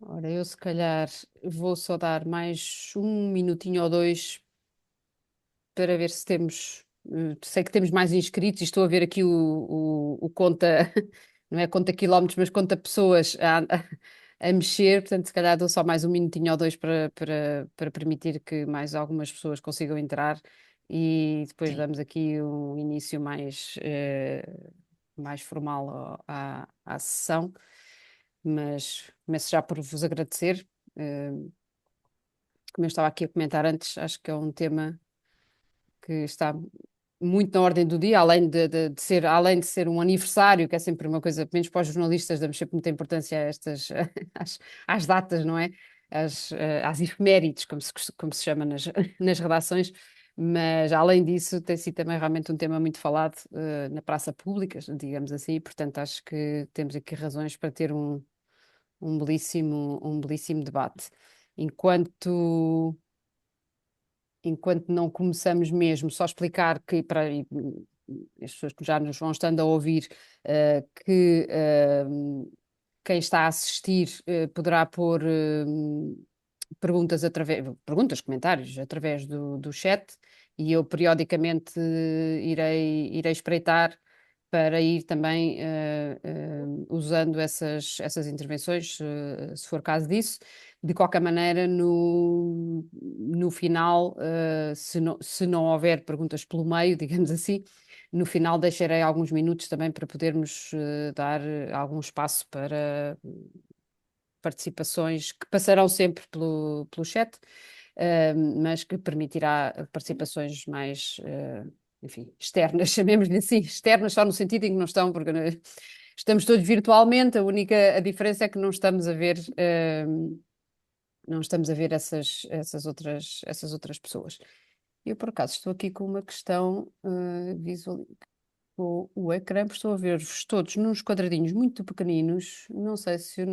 Ora, eu se calhar vou só dar mais um minutinho ou dois para ver se temos. Sei que temos mais inscritos e estou a ver aqui o conta, não é conta quilómetros, mas conta pessoas a mexer, portanto, se calhar dou só mais um minutinho ou dois para permitir que mais algumas pessoas consigam entrar e depois Sim. damos aqui um início mais formal à sessão, mas começo já por vos agradecer. eh, Como eu estava aqui a comentar antes, acho que é um tema que está muito na ordem do dia, além de ser um aniversário, que é sempre uma coisa, pelo menos para os jornalistas, damos sempre muita importância a estas, às datas, não é? Às efemérides, como se chama nas redações, mas além disso, tem sido também realmente um tema muito falado, na praça pública, digamos assim, e, portanto acho que temos aqui razões para ter um belíssimo debate. Enquanto enquanto não começamos mesmo, só explicar que as pessoas que já nos vão estando a ouvir, que quem está a assistir poderá pôr perguntas, comentários através do chat e eu periodicamente irei espreitar para ir também usando essas intervenções, se for caso disso. De qualquer maneira, no final, se não houver perguntas pelo meio, digamos assim, no final deixarei alguns minutos também para podermos dar algum espaço para participações que passarão sempre pelo chat, mas que permitirá participações mais, enfim, externas, chamemos-lhe assim, externas só no sentido em que não estão, porque estamos todos virtualmente, a diferença é que não estamos a ver essas outras pessoas. Eu, por acaso, estou aqui com uma questão visual, com o ecrã, porque estou a ver-vos todos nos quadradinhos muito pequeninos. Não sei se a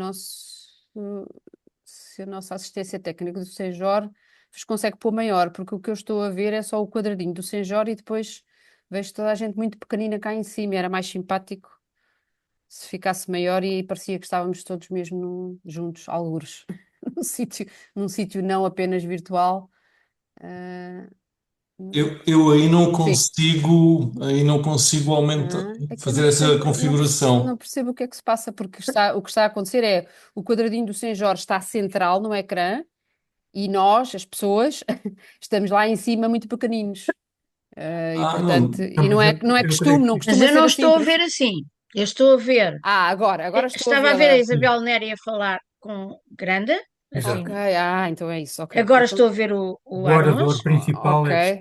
nossa assistência técnica do Senjor vos consegue pôr maior, porque o que eu estou a ver é só o quadradinho do Senjor e depois vejo toda a gente muito pequenina cá em cima. Era mais simpático se ficasse maior e parecia que estávamos todos mesmo juntos, algures, num sítio, num sítio não apenas virtual. Ah, Eu sim. aí não consigo aumentar, É que eu fazer essa não configuração. percebo o que é que se passa, porque o que está a acontecer é o quadradinho do Sem Jorge está central no ecrã e nós, as pessoas, estamos lá em cima muito pequeninos. E Ah, portanto, não, e não é Eu creio costume, não que isso. sim. Mas costuma eu ser não assim, estou a por ver isso. assim. Eu estou a ver. Agora estou a Estava a ver a vê-la. Isabel Nery a falar com grande, Ok, Exato. assim. então é isso, ok. Agora Então, estou a ver o O orador Arons. principal ok. é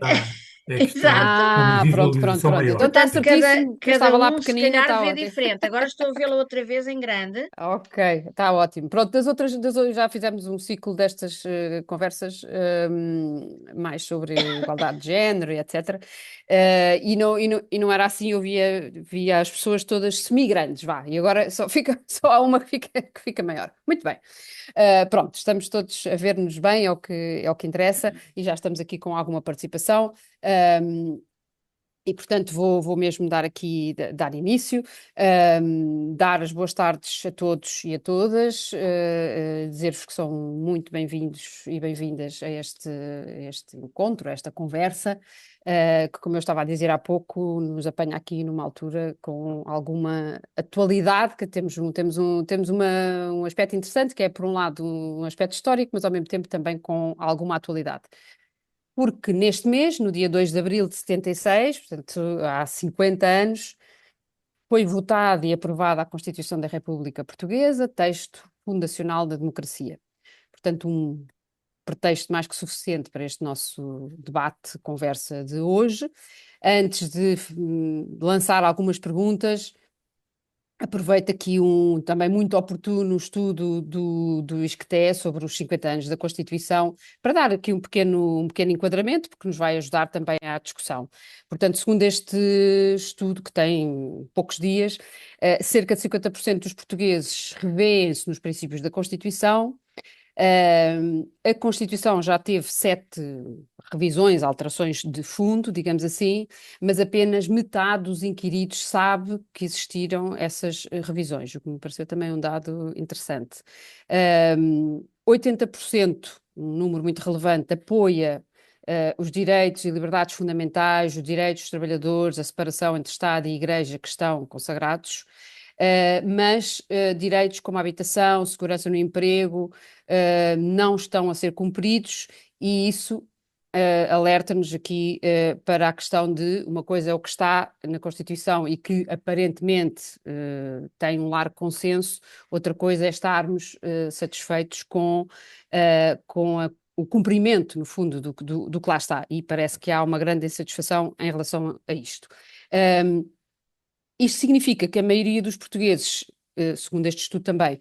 que está Exato. com Pronto, visível pronto, som pronto. Então maior. está Portanto, certíssimo que eu cada estava lá um se pequenina, calhar está vê ótimo. diferente. Agora estou a vê-la outra vez em grande. Ok, está ótimo. Pronto, já fizemos um ciclo destas conversas mais sobre igualdade de género e etc. E não era assim, eu via as pessoas todas semi-grandes, vá, e agora só há uma que fica maior. Muito bem. Pronto, estamos todos a ver-nos bem, é o que interessa, e já estamos aqui com alguma participação. Ahm, e, portanto, vou mesmo dar início, dar as boas tardes a todos e a todas, dizer-vos que são muito bem-vindos e bem-vindas a este encontro, a esta conversa, que, como eu estava a dizer há pouco, nos apanha aqui numa altura com alguma atualidade, que temos um aspecto interessante, que é, por um lado, um aspecto histórico, mas ao mesmo tempo também com alguma atualidade porque neste mês, no dia 2 de abril de 76, portanto há 50 anos, foi votada e aprovada a Constituição da República Portuguesa, texto fundacional da democracia. Portanto, um pretexto mais que suficiente para este nosso debate, conversa de hoje. Antes de lançar algumas perguntas, aproveito aqui um também muito oportuno estudo do ISCTE sobre os 50 anos da Constituição, para dar aqui um pequeno enquadramento, porque nos vai ajudar também à discussão. Portanto, segundo este estudo, que tem poucos dias, cerca de 50% dos portugueses revêem-se nos princípios da Constituição, A Constituição já teve 7 revisões, alterações de fundo, digamos assim, mas apenas metade dos inquiridos sabe que existiram essas revisões, o que me pareceu também um dado interessante. 80%, um número muito relevante, apoia os direitos e liberdades fundamentais, os direitos dos trabalhadores, a separação entre Estado e Igreja que estão consagrados, mas direitos como a habitação, segurança no emprego, não estão a ser cumpridos e isso alerta-nos aqui para a questão de uma coisa é o que está na Constituição e que aparentemente tem um largo consenso, outra coisa é estarmos satisfeitos com o cumprimento, no fundo, do que lá está. E parece que há uma grande insatisfação em relação a isto. Isto significa que a maioria dos portugueses, segundo este estudo também,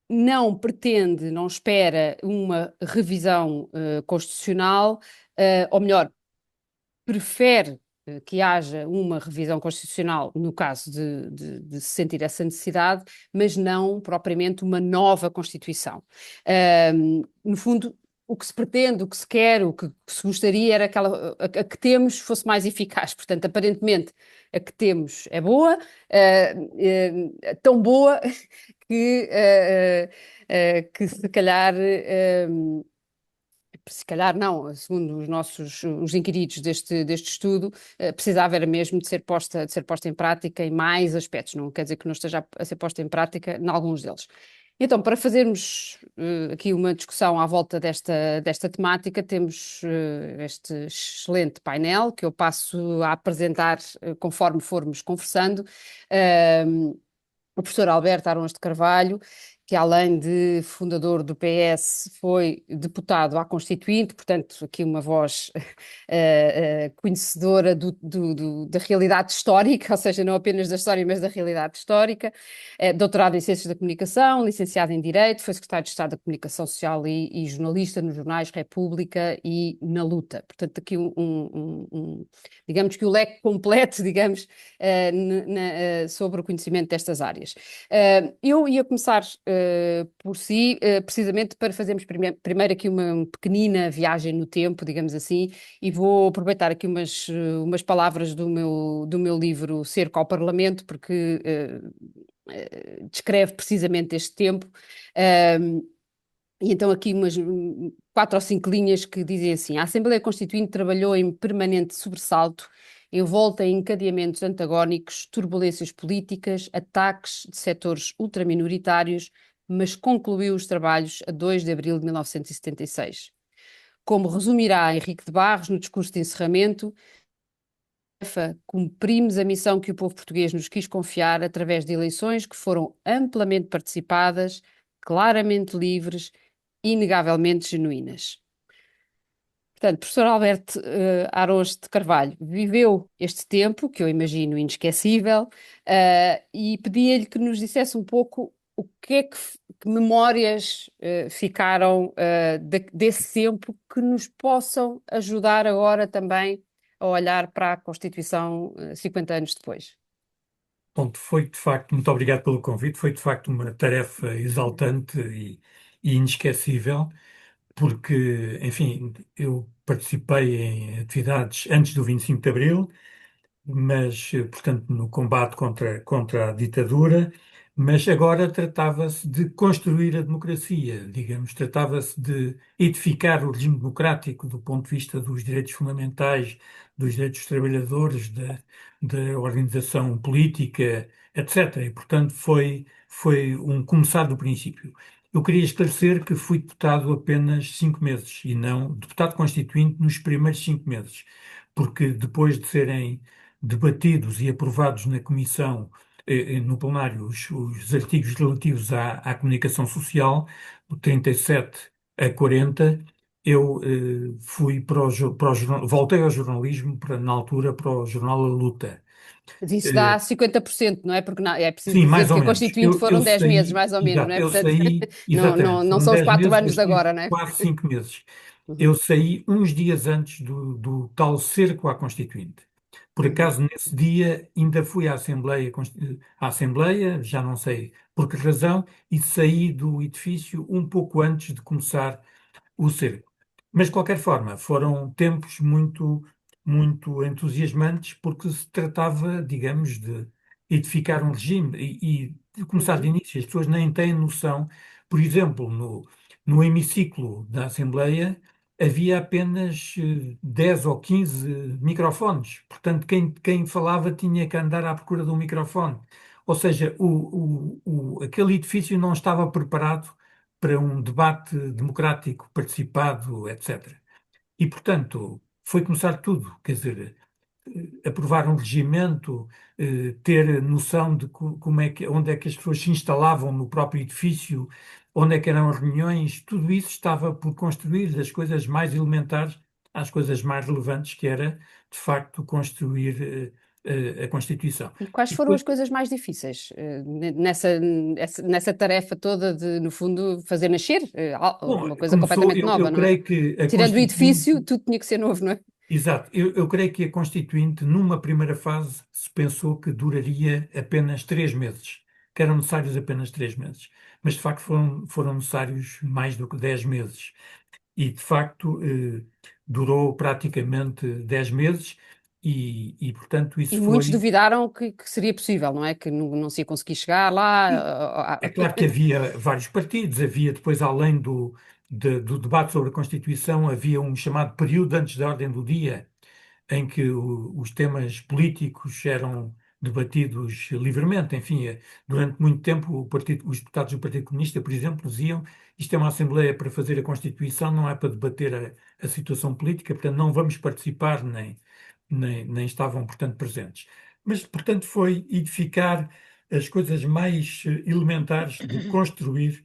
não pretende, não espera uma revisão constitucional, ou melhor, prefere que haja uma revisão constitucional no caso de se sentir essa necessidade, mas não propriamente uma nova Constituição. No fundo, o que se pretende, o que se quer, o que se gostaria era a que temos fosse mais eficaz. Portanto, aparentemente, a que temos é boa, tão boa que se calhar não, segundo os inquiridos deste estudo, precisava era mesmo de ser posta em prática em mais aspectos, não quer dizer que não esteja a ser posta em prática em alguns deles. Então, para fazermos aqui uma discussão à volta desta temática, temos este excelente painel que eu passo a apresentar conforme formos conversando. O professor Alberto Arons de Carvalho, que além de fundador do PS, foi deputado à Constituinte, portanto, aqui uma voz conhecedora da realidade histórica, ou seja, não apenas da história, mas da realidade histórica. Doutorado em Ciências da Comunicação, licenciado em Direito, foi secretário de Estado da Comunicação Social e jornalista nos jornais República e Na Luta. Portanto, aqui digamos que o leque completo, digamos, sobre o conhecimento destas áreas. Eu ia começar por si, precisamente para fazermos primeiro aqui uma pequenina viagem no tempo, digamos assim, e vou aproveitar aqui umas palavras do meu livro Cerco ao Parlamento, porque descreve precisamente este tempo. E então aqui umas 4 ou 5 linhas que dizem assim: a Assembleia Constituinte trabalhou em permanente sobressalto, envolta em encadeamentos antagónicos, turbulências políticas, ataques de setores ultraminoritários, mas concluiu os trabalhos a 2 de abril de 1976. Como resumirá Henrique de Barros no discurso de encerramento, cumprimos a missão que o povo português nos quis confiar através de eleições que foram amplamente participadas, claramente livres, inegavelmente genuínas. Portanto, professor Alberto Arons de Carvalho viveu este tempo, que eu imagino inesquecível, e pedia-lhe que nos dissesse um pouco o que é que memórias ficaram desse tempo que nos possam ajudar agora também a olhar para a Constituição 50 anos depois. Pronto, foi de facto, muito obrigado pelo convite, foi de facto uma tarefa exaltante e inesquecível, porque, enfim, eu participei em atividades antes do 25 de Abril, mas, portanto, no combate contra a ditadura, mas agora tratava-se de construir a democracia, digamos, tratava-se de edificar o regime democrático do ponto de vista dos direitos fundamentais, dos direitos dos trabalhadores, da organização política, etc. E, portanto, foi um começar do princípio. Eu queria esclarecer que fui deputado apenas 5 meses e não deputado constituinte nos primeiros 5 meses, porque depois de serem debatidos e aprovados na Comissão, no plenário, os artigos relativos à comunicação social, do 37 a 40, eu fui voltei ao jornalismo, na altura, para o jornal A Luta. Mas isso dá 50%, não é? Porque é preciso Sim, dizer mais ou que a menos. Constituinte foram 10 meses, Saí, mais ou menos, exato, não é? eu Portanto, saí, não, exatamente, não foram são os 10 4 meses, anos mas de tive agora, não é? quase 5 meses. Uhum. Eu saí uns dias antes do tal cerco à Constituinte. Por Uhum. acaso, nesse dia, ainda fui à Assembleia, já não sei por que razão, e saí do edifício um pouco antes de começar o cerco. Mas, de qualquer forma, foram tempos muito, muito entusiasmantes, porque se tratava, digamos, de edificar um regime e de começar de Uhum. início. As pessoas nem têm noção. Por exemplo, no hemiciclo da Assembleia havia apenas 10 ou 15 microfones. Portanto, quem falava tinha que andar à procura de um microfone. Ou seja, aquele edifício não estava preparado para um debate democrático participado, etc. E, portanto, foi começar tudo, quer dizer, aprovar um regimento, ter noção de onde é que as pessoas se instalavam no próprio edifício, onde é que eram as reuniões, tudo isso estava por construir, das coisas mais elementares às coisas mais relevantes, que era, de facto, construir a Constituição. E quais E foram depois, as coisas mais difíceis nessa tarefa toda de, no fundo, fazer nascer bom, uma coisa começou, completamente eu nova, não é? creio que a Tirando o Constituinte. edifício, tudo tinha que ser novo, não é? Exato. Eu creio que a Constituinte, numa primeira fase, se pensou que duraria apenas 3 meses, que eram necessários apenas 3 meses. Mas, de facto, foram necessários mais do que 10 meses. E, de facto, durou praticamente 10 meses portanto, isso E muitos foi. duvidaram que seria possível, não é? Que não se ia conseguir chegar lá. É claro que havia vários partidos, havia depois, além do debate sobre a Constituição, havia um chamado período antes da ordem do dia, em que os temas políticos eram debatidos livremente. Enfim, durante muito tempo os deputados do Partido Comunista, por exemplo, diziam isto é uma Assembleia para fazer a Constituição, não é para debater a situação política, portanto não vamos participar, nem estavam, portanto, presentes. Mas, portanto, foi edificar as coisas mais elementares de construir,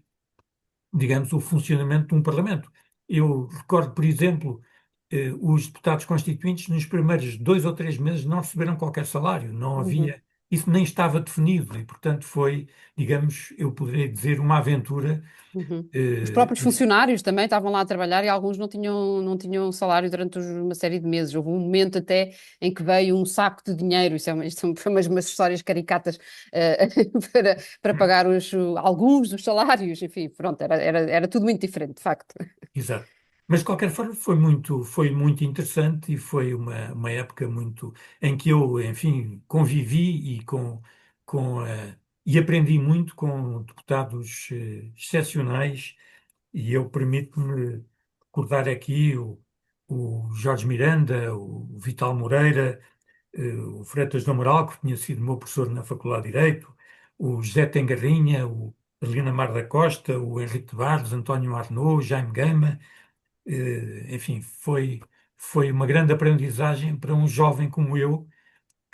digamos, o funcionamento de um Parlamento. Eu recordo, por exemplo, os deputados constituintes nos primeiros 2 ou 3 meses não receberam qualquer salário, não Uhum, havia, isso nem estava definido e, portanto, foi, digamos, eu poderia dizer, uma aventura. uhum. Os eh, próprios funcionários também estavam lá a trabalhar e alguns não tinham salário durante uma série de meses. Houve um momento até em que veio um saco de dinheiro, foi umas histórias caricatas eh, para pagar alguns dos salários, enfim, pronto, era tudo muito diferente, de facto. Exato. Mas, de qualquer forma, foi muito interessante e foi uma época muito em que eu, enfim, convivi e aprendi muito com deputados excepcionais. E eu permito-me recordar aqui o Jorge Miranda, o Vital Moreira, o Freitas do Amaral, que tinha sido meu professor na Faculdade de Direito, o José Tengarrinha, o Adelina Mar da Costa, o Henrique de Barros, António Arnaud, Jaime Gama. Enfim, foi uma grande aprendizagem para um jovem como eu,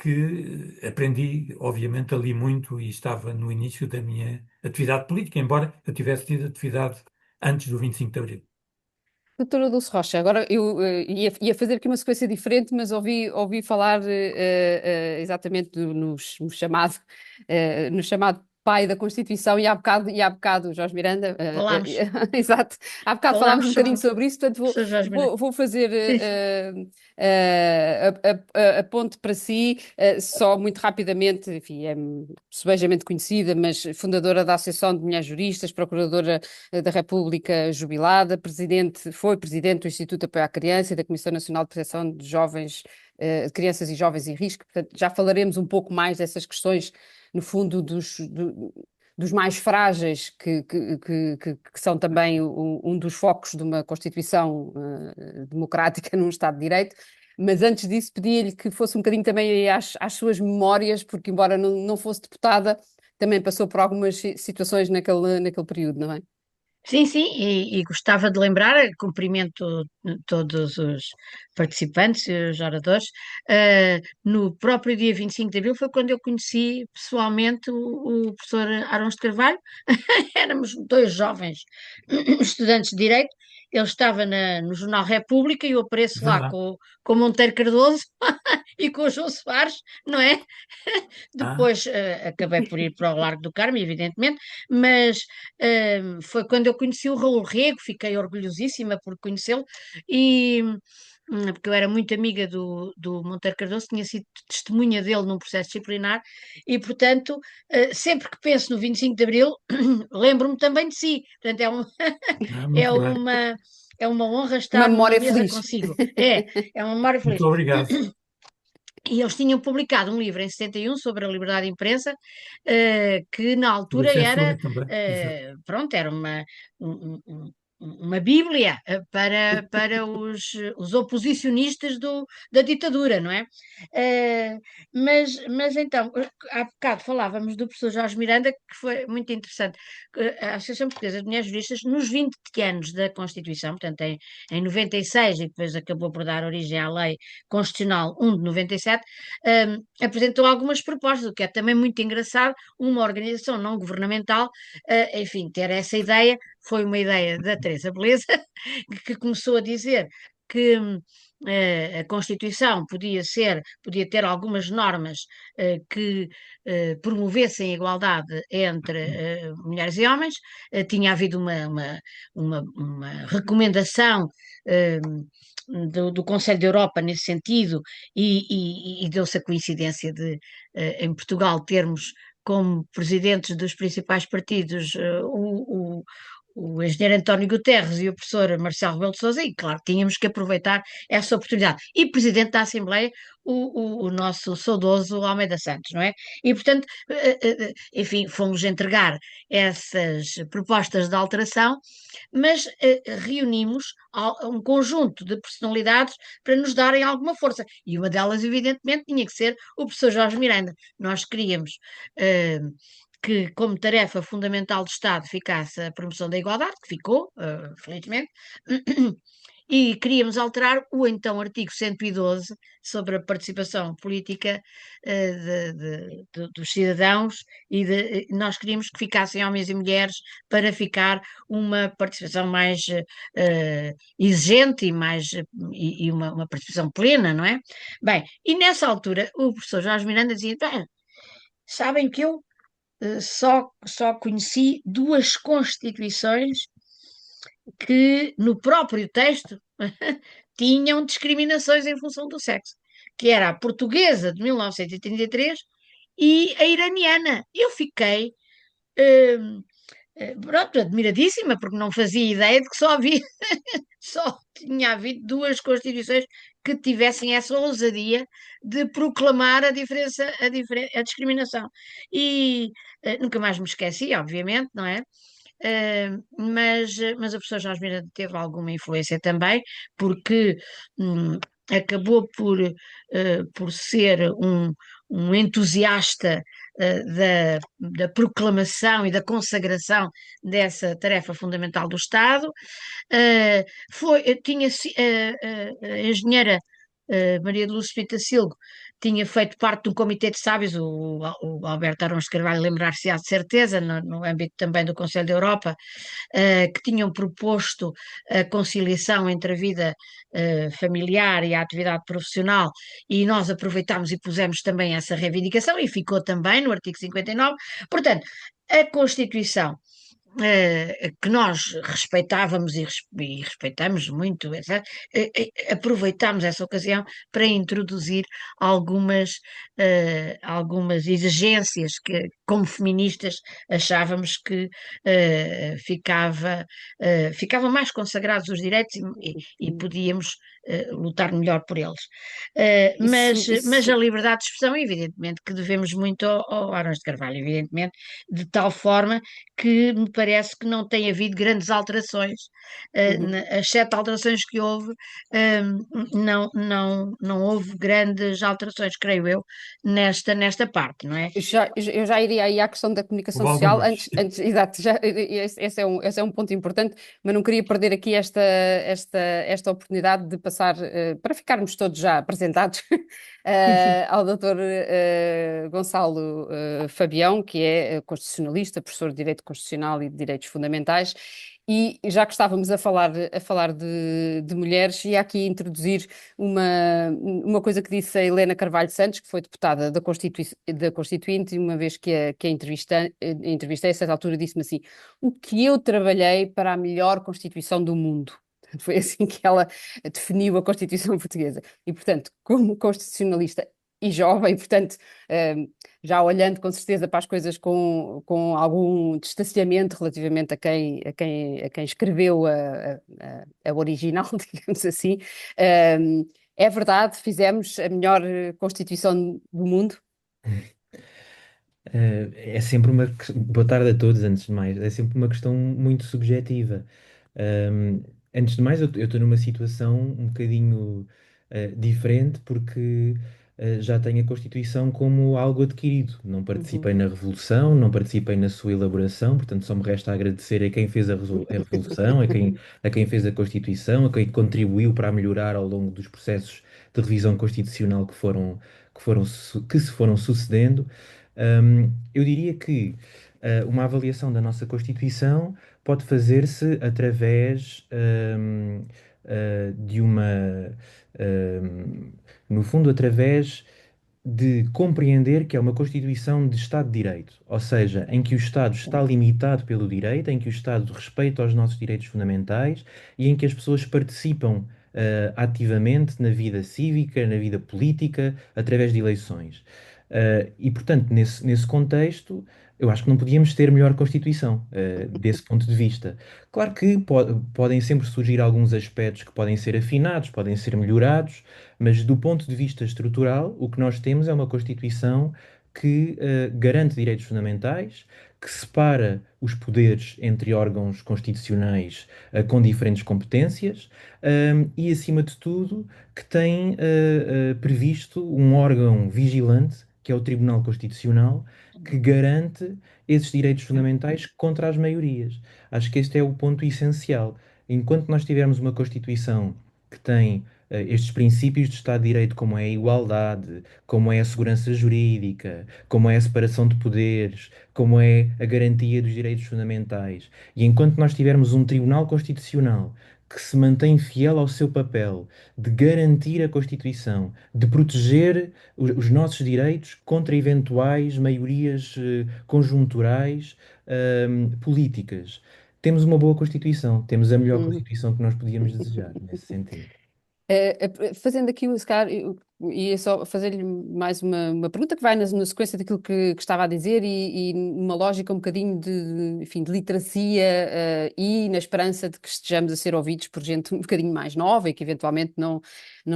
que aprendi, obviamente, ali muito e estava no início da minha atividade política, embora eu tivesse tido atividade antes do 25 de Abril. Doutora Dulce Rocha, agora eu ia fazer aqui uma sequência diferente, mas ouvi falar exatamente no chamado pai da Constituição e há bocado Jorge Miranda, Falámos, exato, há bocado falámos um falámos bocadinho sobre sobre isso, portanto o Sr. Jorge Menezes. vou fazer Sim, sim. a ponte para si, só muito rapidamente, enfim, é subejamente conhecida, mas fundadora da Associação de Mulheres Juristas, procuradora da República jubilada, foi presidente do Instituto de Apoio à Criança e da Comissão Nacional de Proteção de Jovens, de Crianças e Jovens em Risco. Portanto, já falaremos um pouco mais dessas questões, no fundo, dos mais frágeis, que são também um dos focos de uma Constituição democrática num Estado de Direito. Mas antes disso, pedia-lhe que fosse um bocadinho também aí às suas memórias, porque, embora não fosse deputada, também passou por algumas situações naquele período, não é? Sim, sim, e gostava de lembrar, cumprimento todos os participantes e os oradores. No próprio dia 25 de Abril foi quando eu conheci pessoalmente o professor Arons de Carvalho. Éramos dois jovens estudantes de Direito. Ele estava no Jornal República e eu apareço lá Verdade. com o Monteiro Cardoso e com o João Soares, não é? Ah, Depois acabei por ir para o Largo do Carmo, evidentemente, mas foi quando eu conheci o Raul Rego, fiquei orgulhosíssima por conhecê-lo e, porque eu era muito amiga do Monteiro Cardoso, tinha sido testemunha dele num processo disciplinar e, portanto, sempre que penso no 25 de Abril, lembro-me também de si. Portanto, é Muito bem. uma, é uma honra Uma estar numa memória mesa feliz. consigo. É uma memória feliz. Muito obrigado. E eles tinham publicado um livro em 71 sobre a liberdade de imprensa, que na Sobre a altura era, censura também. Exato. pronto, era uma bíblia para os oposicionistas da ditadura, não é? Mas então, há bocado falávamos do professor Jorge Miranda, que foi muito interessante. A Associação Portuguesa de Mulheres Juristas, nos 20 anos da Constituição, portanto, em 96, e depois acabou por dar origem à Lei Constitucional 1 de 97, apresentou algumas propostas, o que é também muito engraçado, uma organização não governamental, enfim, ter essa ideia, foi uma ideia da Teresa Beleza, que começou a dizer que a Constituição podia ter algumas normas que promovessem a igualdade entre mulheres e homens. Tinha havido uma recomendação eh, do Conselho da Europa nesse sentido, e deu-se a coincidência de, em Portugal, termos como presidentes dos principais partidos o engenheiro António Guterres e o professor Marcelo Rebelo de Sousa, e claro, tínhamos que aproveitar essa oportunidade. E presidente da Assembleia, o nosso saudoso Almeida Santos, não é? E, portanto, enfim, fomos entregar essas propostas de alteração, mas reunimos um conjunto de personalidades para nos darem alguma força. E uma delas, evidentemente, tinha que ser o professor Jorge Miranda. Nós queríamos que, como tarefa fundamental do Estado, ficasse a promoção da igualdade, que ficou, felizmente, e queríamos alterar o então artigo 112 sobre a participação política dos cidadãos, e nós queríamos que ficassem homens e mulheres para ficar uma participação mais exigente e uma participação plena, não é? Bem, e nessa altura o professor Jorge Miranda dizia: bem, sabem que eu só conheci duas constituições que no próprio texto tinham discriminações em função do sexo, que era a portuguesa de 1933 e a iraniana. Eu fiquei pronto, admiradíssima, porque não fazia ideia de que só tinha havido duas constituições que tivessem essa ousadia de proclamar a discriminação. E nunca mais me esqueci, obviamente, não é? Mas a professora Jorge Miranda teve alguma influência também, porque acabou por ser um entusiasta da proclamação e da consagração dessa tarefa fundamental do Estado. A engenheira Maria de Luz Pitacilgo tinha feito parte de um comitê de sábios, o Alberto Arões de Carvalho lembrar-se-á de certeza, no âmbito também do Conselho da Europa, que tinham proposto a conciliação entre a vida familiar e a atividade profissional, e nós aproveitámos e pusemos também essa reivindicação, e ficou também no artigo 59. Portanto, a Constituição que nós respeitávamos e respeitamos muito, etc., aproveitámos essa ocasião para introduzir algumas exigências que, como feministas, achávamos que ficavam mais consagrados os direitos e podíamos lutar melhor por eles. Mas a liberdade de expressão, evidentemente, que devemos muito ao Arões de Carvalho, evidentemente, de tal forma que me parece que não tem havido grandes alterações. As 7 alterações que houve, não houve grandes alterações, creio eu, nesta parte, não é? Eu já iria aí à questão da comunicação Houve social, algumas. exato, esse é um ponto importante, mas não queria perder aqui esta oportunidade de passar, para ficarmos todos já apresentados, ao Dr. Gonçalo Fabião, que é constitucionalista, professor de Direito Constitucional e de Direitos Fundamentais. E já que estávamos a falar de mulheres, ia aqui introduzir uma coisa que disse a Helena Carvalho Santos, que foi deputada da Constituinte, e uma vez que a entrevistei, a certa altura disse-me assim: o que eu trabalhei para a melhor Constituição do mundo. Foi assim que ela definiu a Constituição Portuguesa. E, portanto, como constitucionalista e jovem, portanto, já olhando com certeza para as coisas com algum distanciamento relativamente a quem escreveu a original, digamos assim, é verdade, fizemos a melhor Constituição do mundo. É sempre boa tarde a todos, antes de mais. É sempre uma questão muito subjetiva. Ahm, Antes de mais, eu estou numa situação um bocadinho diferente porque já tenho a Constituição como algo adquirido. Não participei Uhum. na Revolução, não participei na sua elaboração, portanto, só me resta agradecer a quem fez a Revolução, a quem fez a Constituição, a quem contribuiu para melhorar ao longo dos processos de revisão constitucional que se foram sucedendo. Eu diria que uma avaliação da nossa Constituição pode fazer-se através de ahm, no fundo, através de compreender que é uma Constituição de Estado de Direito, ou seja, em que o Estado está limitado pelo direito, em que o Estado respeita os nossos direitos fundamentais e em que as pessoas participam ativamente na vida cívica, na vida política, através de eleições. E, portanto, nesse contexto, eu acho que não podíamos ter melhor Constituição, desse ponto de vista. Claro que podem sempre surgir alguns aspectos que podem ser afinados, podem ser melhorados, mas do ponto de vista estrutural, o que nós temos é uma Constituição que garante direitos fundamentais, que separa os poderes entre órgãos constitucionais com diferentes competências, e, acima de tudo, que tem previsto um órgão vigilante, que é o Tribunal Constitucional, que garante esses direitos fundamentais contra as maiorias. Acho que este é o ponto essencial. Enquanto nós tivermos uma Constituição que tem estes princípios de Estado de Direito, como é a igualdade, como é a segurança jurídica, como é a separação de poderes, como é a garantia dos direitos fundamentais, e enquanto nós tivermos um Tribunal Constitucional que se mantém fiel ao seu papel de garantir a Constituição, de proteger os nossos direitos contra eventuais maiorias conjunturais políticas. Temos uma boa Constituição, temos a melhor Uhum. Constituição que nós podíamos desejar, nesse sentido. Fazendo aqui, se calhar, eu ia só fazer-lhe mais uma pergunta que vai na sequência daquilo que estava a dizer e numa lógica um bocadinho enfim, de literacia, e na esperança de que estejamos a ser ouvidos por gente um bocadinho mais nova e que eventualmente não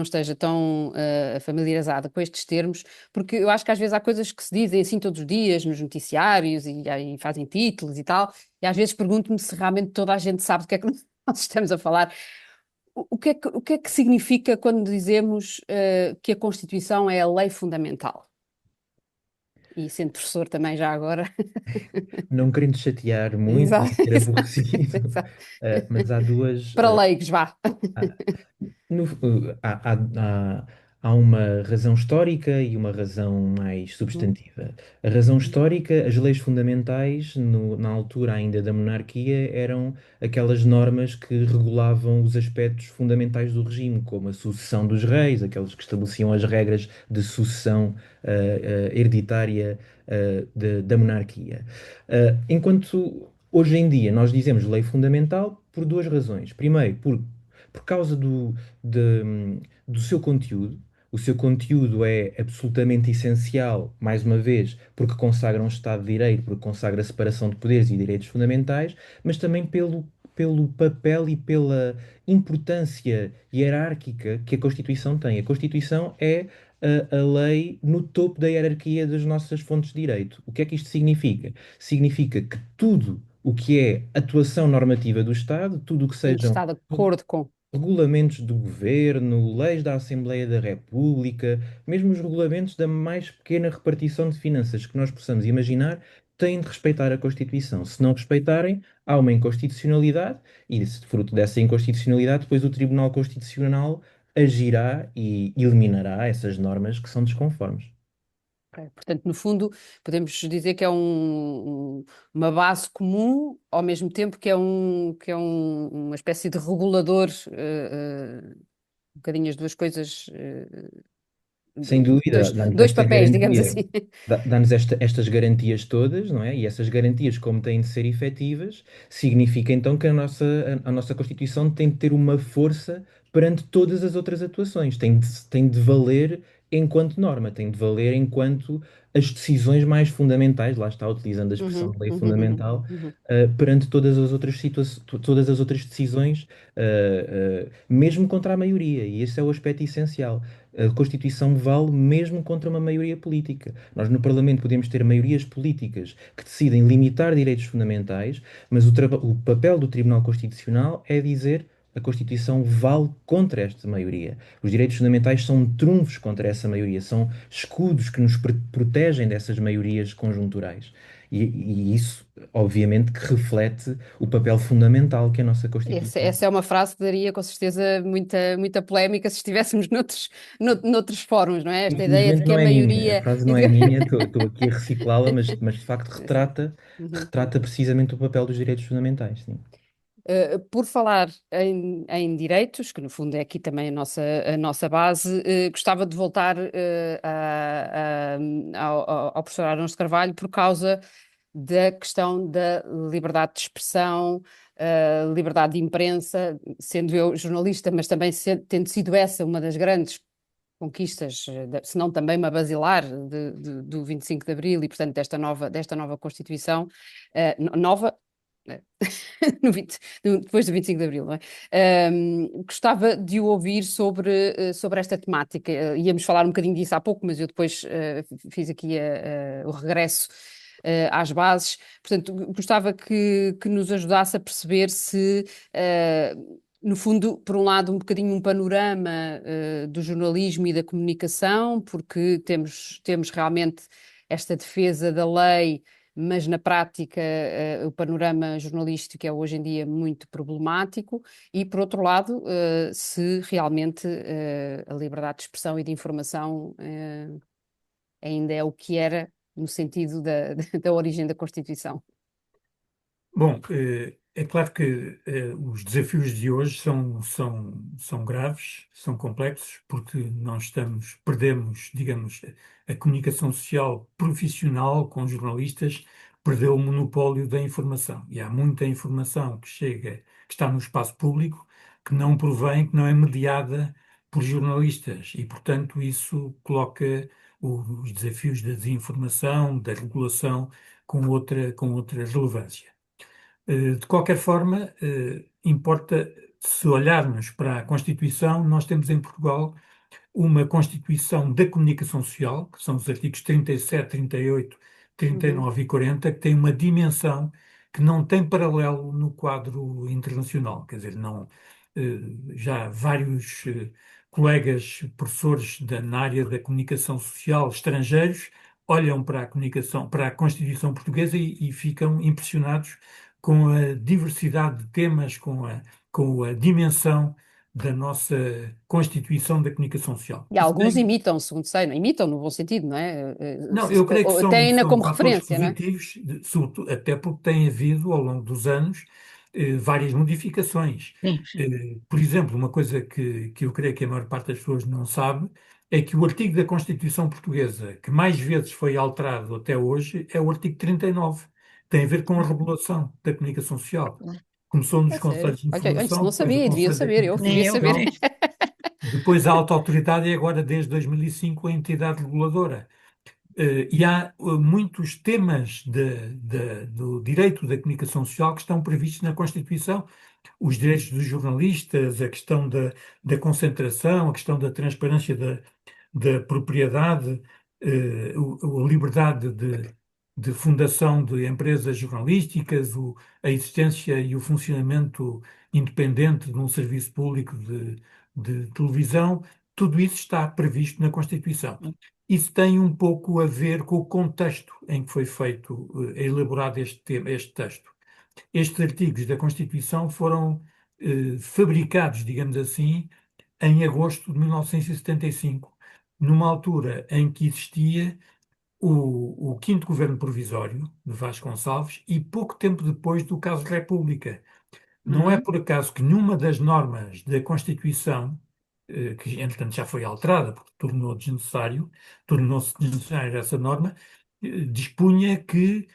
esteja tão familiarizada com estes termos, porque eu acho que às vezes há coisas que se dizem assim todos os dias nos noticiários e aí fazem títulos e tal, e às vezes pergunto-me se realmente toda a gente sabe do que é que nós estamos a falar. O que é que significa quando dizemos que a Constituição é a lei fundamental? E sendo professor também já agora. Não querendo chatear muito, Exato, nem ser exato, aborrecido, exato. mas há duas. Para leigos, vá. Há, no- há uma razão histórica e uma razão mais Hum, substantiva. A razão histórica, as leis fundamentais, na altura ainda da monarquia, eram aquelas normas que regulavam os aspectos fundamentais do regime, como a sucessão dos reis, aqueles que estabeleciam as regras de sucessão hereditária da monarquia. Enquanto hoje em dia nós dizemos lei fundamental por duas razões. Primeiro, por causa do seu conteúdo. O seu conteúdo é absolutamente essencial, mais uma vez, porque consagra um Estado de Direito, porque consagra a separação de poderes e direitos fundamentais, mas também pelo papel e pela importância hierárquica que a Constituição tem. A Constituição é a lei no topo da hierarquia das nossas fontes de direito. O que é que isto significa? Significa que tudo o que é atuação normativa do Estado, tudo o que Tem que sejam estar de acordo com. regulamentos do governo, leis da Assembleia da República, mesmo os regulamentos da mais pequena repartição de finanças que nós possamos imaginar, têm de respeitar a Constituição. Se não respeitarem, há uma inconstitucionalidade e, fruto dessa inconstitucionalidade, depois o Tribunal Constitucional agirá e eliminará essas normas que são desconformes. Ok. Portanto, no fundo, podemos dizer que é uma base comum, ao mesmo tempo uma espécie de regulador, um bocadinho as duas coisas Sem dúvida, dois, dá-nos dois esta papéis, digamos garantia, assim. dá-nos estas garantias todas, não é? E essas garantias, como têm de ser efetivas, significa então que a nossa Constituição tem de ter uma força perante todas as outras atuações, tem de valer enquanto norma, tem de valer enquanto as decisões mais fundamentais, lá está, utilizando a expressão Uhum, de lei uhum, uhum, fundamental, uhum. perante todas as outras todas as outras decisões, mesmo contra a maioria, e esse é o aspecto essencial. A Constituição vale mesmo contra uma maioria política. Nós no Parlamento podemos ter maiorias políticas que decidem limitar direitos fundamentais, mas o papel do Tribunal Constitucional é dizer a Constituição vale contra esta maioria. Os direitos fundamentais são trunfos contra essa maioria, são escudos que nos protegem dessas maiorias conjunturais. E isso, obviamente, que reflete o papel fundamental que a nossa Constituição. Essa é uma frase que daria com certeza muita polémica se estivéssemos noutros fóruns, não é? Esta ideia de Infelizmente que não a é minha, a maioria. frase não é minha, estou aqui a reciclá-la, mas de facto Sim. Uhum. retrata precisamente o papel dos direitos fundamentais, sim. Por falar em direitos, que no fundo é aqui também a nossa base, gostava de voltar ao professor Arão de Carvalho por causa da questão da liberdade de expressão, liberdade de imprensa, sendo eu jornalista, mas também tendo sido essa uma das grandes conquistas, se não também uma basilar do 25 de Abril e, portanto, desta nova Constituição, nova, né? Depois do 25 de Abril, não é? Gostava de o ouvir sobre esta temática. Íamos falar um bocadinho disso há pouco, mas eu depois fiz aqui o regresso às bases. Portanto, gostava que nos ajudasse a perceber se, no fundo, por um lado, um bocadinho um panorama do jornalismo e da comunicação, porque temos realmente esta defesa da lei, mas na prática o panorama jornalístico é hoje em dia muito problemático, e por outro lado, se realmente a liberdade de expressão e de informação ainda é o que era no sentido da origem da Constituição. Bom, é claro que os desafios de hoje são graves, são complexos, porque perdemos, digamos, a comunicação social profissional com jornalistas, perdeu o monopólio da informação. E há muita informação que chega, que está no espaço público, que não provém, que não é mediada por jornalistas. E, portanto, isso coloca os desafios da desinformação, da regulação, com outra relevância. De qualquer forma, importa, se olharmos para a Constituição, nós temos em Portugal uma Constituição da comunicação social, que são os artigos 37, 38, Uhum. 39 e 40, que tem uma dimensão que não tem paralelo no quadro internacional. Quer dizer, não, já vários colegas, professores na área da comunicação social estrangeiros olham para a comunicação, para a Constituição portuguesa e ficam impressionados com a diversidade de temas, com a dimensão da nossa Constituição da Comunicação Social. E alguns imitam, segundo sei, não imitam no bom sentido, não é? Não, eu creio que Têm-na são como fatores referência, não é? positivos, sobretudo, até porque tem havido, ao longo dos anos, várias modificações. Sim, sim. Por exemplo, uma coisa que eu creio que a maior parte das pessoas não sabe é que o artigo da Constituição Portuguesa que mais vezes foi alterado até hoje é o artigo 39. Tem a ver com a regulação da comunicação social. Começou nos É sério. Conselhos de Olha, isso Informação, não depois o sabia, e devia Conselho da saber, eu Comunicação devia Nem eu, saber. Social, depois a Alta Autoridade e agora, desde 2005, a entidade reguladora. E há muitos temas do direito da comunicação social que estão previstos na Constituição. Os direitos dos jornalistas, a questão da concentração, a questão da transparência da propriedade, a liberdade de fundação de empresas jornalísticas, a existência e o funcionamento independente de um serviço público de televisão, tudo isso está previsto na Constituição. Isso tem um pouco a ver com o contexto em que foi feito, elaborado este texto. Estes artigos da Constituição foram fabricados, digamos assim, em agosto de 1975, numa altura em que existia o quinto governo provisório de Vasconcelos e pouco tempo depois do caso de República. Não é Uhum. por acaso que nenhuma das normas da Constituição que entretanto já foi alterada, porque tornou-se desnecessária essa norma, dispunha que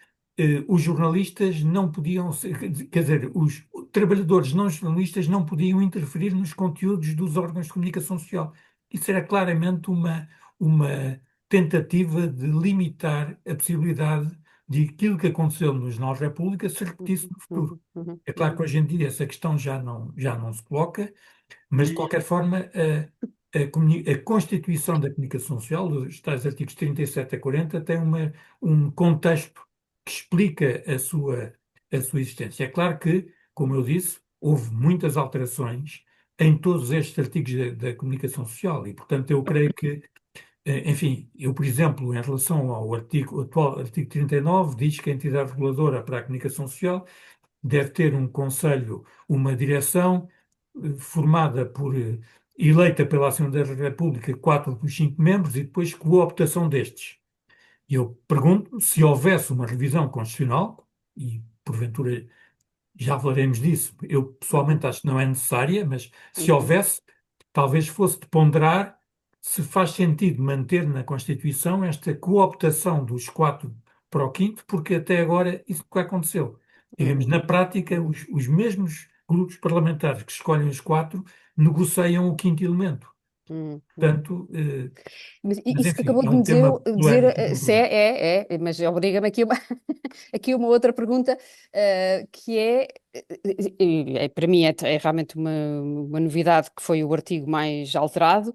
os jornalistas não podiam ser, quer dizer, os trabalhadores não jornalistas não podiam interferir nos conteúdos dos órgãos de comunicação social. Isso era claramente uma tentativa de limitar a possibilidade de aquilo que aconteceu no Jornal da República se repetisse no futuro. É claro que hoje em dia essa questão já não se coloca, mas, de qualquer forma, a Constituição da Comunicação Social, os tais artigos 37 a 40, tem um contexto que explica a sua existência. É claro que, como eu disse, houve muitas alterações em todos estes artigos da comunicação social e, portanto, eu creio que, enfim, eu, por exemplo, em relação ao atual artigo 39, diz que a entidade reguladora para a comunicação social deve ter um conselho, uma direção formada eleita pela Assembleia da República, 4 dos 5 membros, e depois cooptação destes. E eu pergunto se houvesse uma revisão constitucional, e porventura já falaremos disso, eu pessoalmente acho que não é necessária, mas se houvesse, talvez fosse de ponderar se faz sentido manter na Constituição esta cooptação dos 4 para o 5º, porque até agora isso nunca aconteceu. Digamos, na prática, os mesmos grupos parlamentares que escolhem os 4 negociam o 5º elemento. Portanto, Mas mas isso que enfim, acabou é de me um dizer, tema polémico e se controverso. mas obriga-me aqui aqui uma outra pergunta, que para mim é realmente uma novidade, que foi o artigo mais alterado.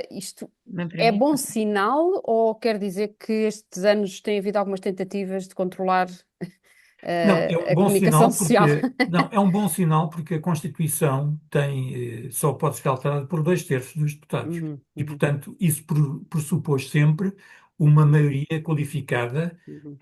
Isto Também para é mim. bom sinal ou quer dizer que estes anos tem havido algumas tentativas de controlar Não, é um a bom comunicação sinal social? porque não, é um bom sinal porque a Constituição só pode ser alterada por 2/3 dos deputados. Uhum, E, uhum, portanto, isso pressupôs sempre uma maioria qualificada uhum,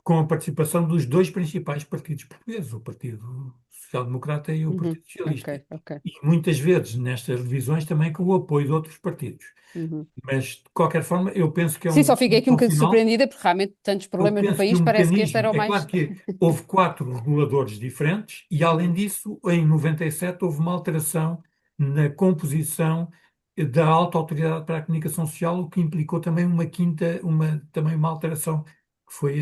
com a participação dos 2 principais partidos portugueses, o Partido Social Democrata e o uhum. Partido Socialista. Ok, ok. E muitas vezes nestas revisões também com o apoio de outros partidos. Uhum. Mas, de qualquer forma, eu penso que é Sim, só um fiquei aqui um bom bocadinho sinal. surpreendida, porque realmente tantos Eu problemas no penso que o país, parece que este mecanismo, era o é claro mais. que houve 4 reguladores diferentes e, além Uhum, disso, em 97 houve uma alteração na composição da Alta Autoridade para a Comunicação Social, o que implicou também também uma alteração, que foi,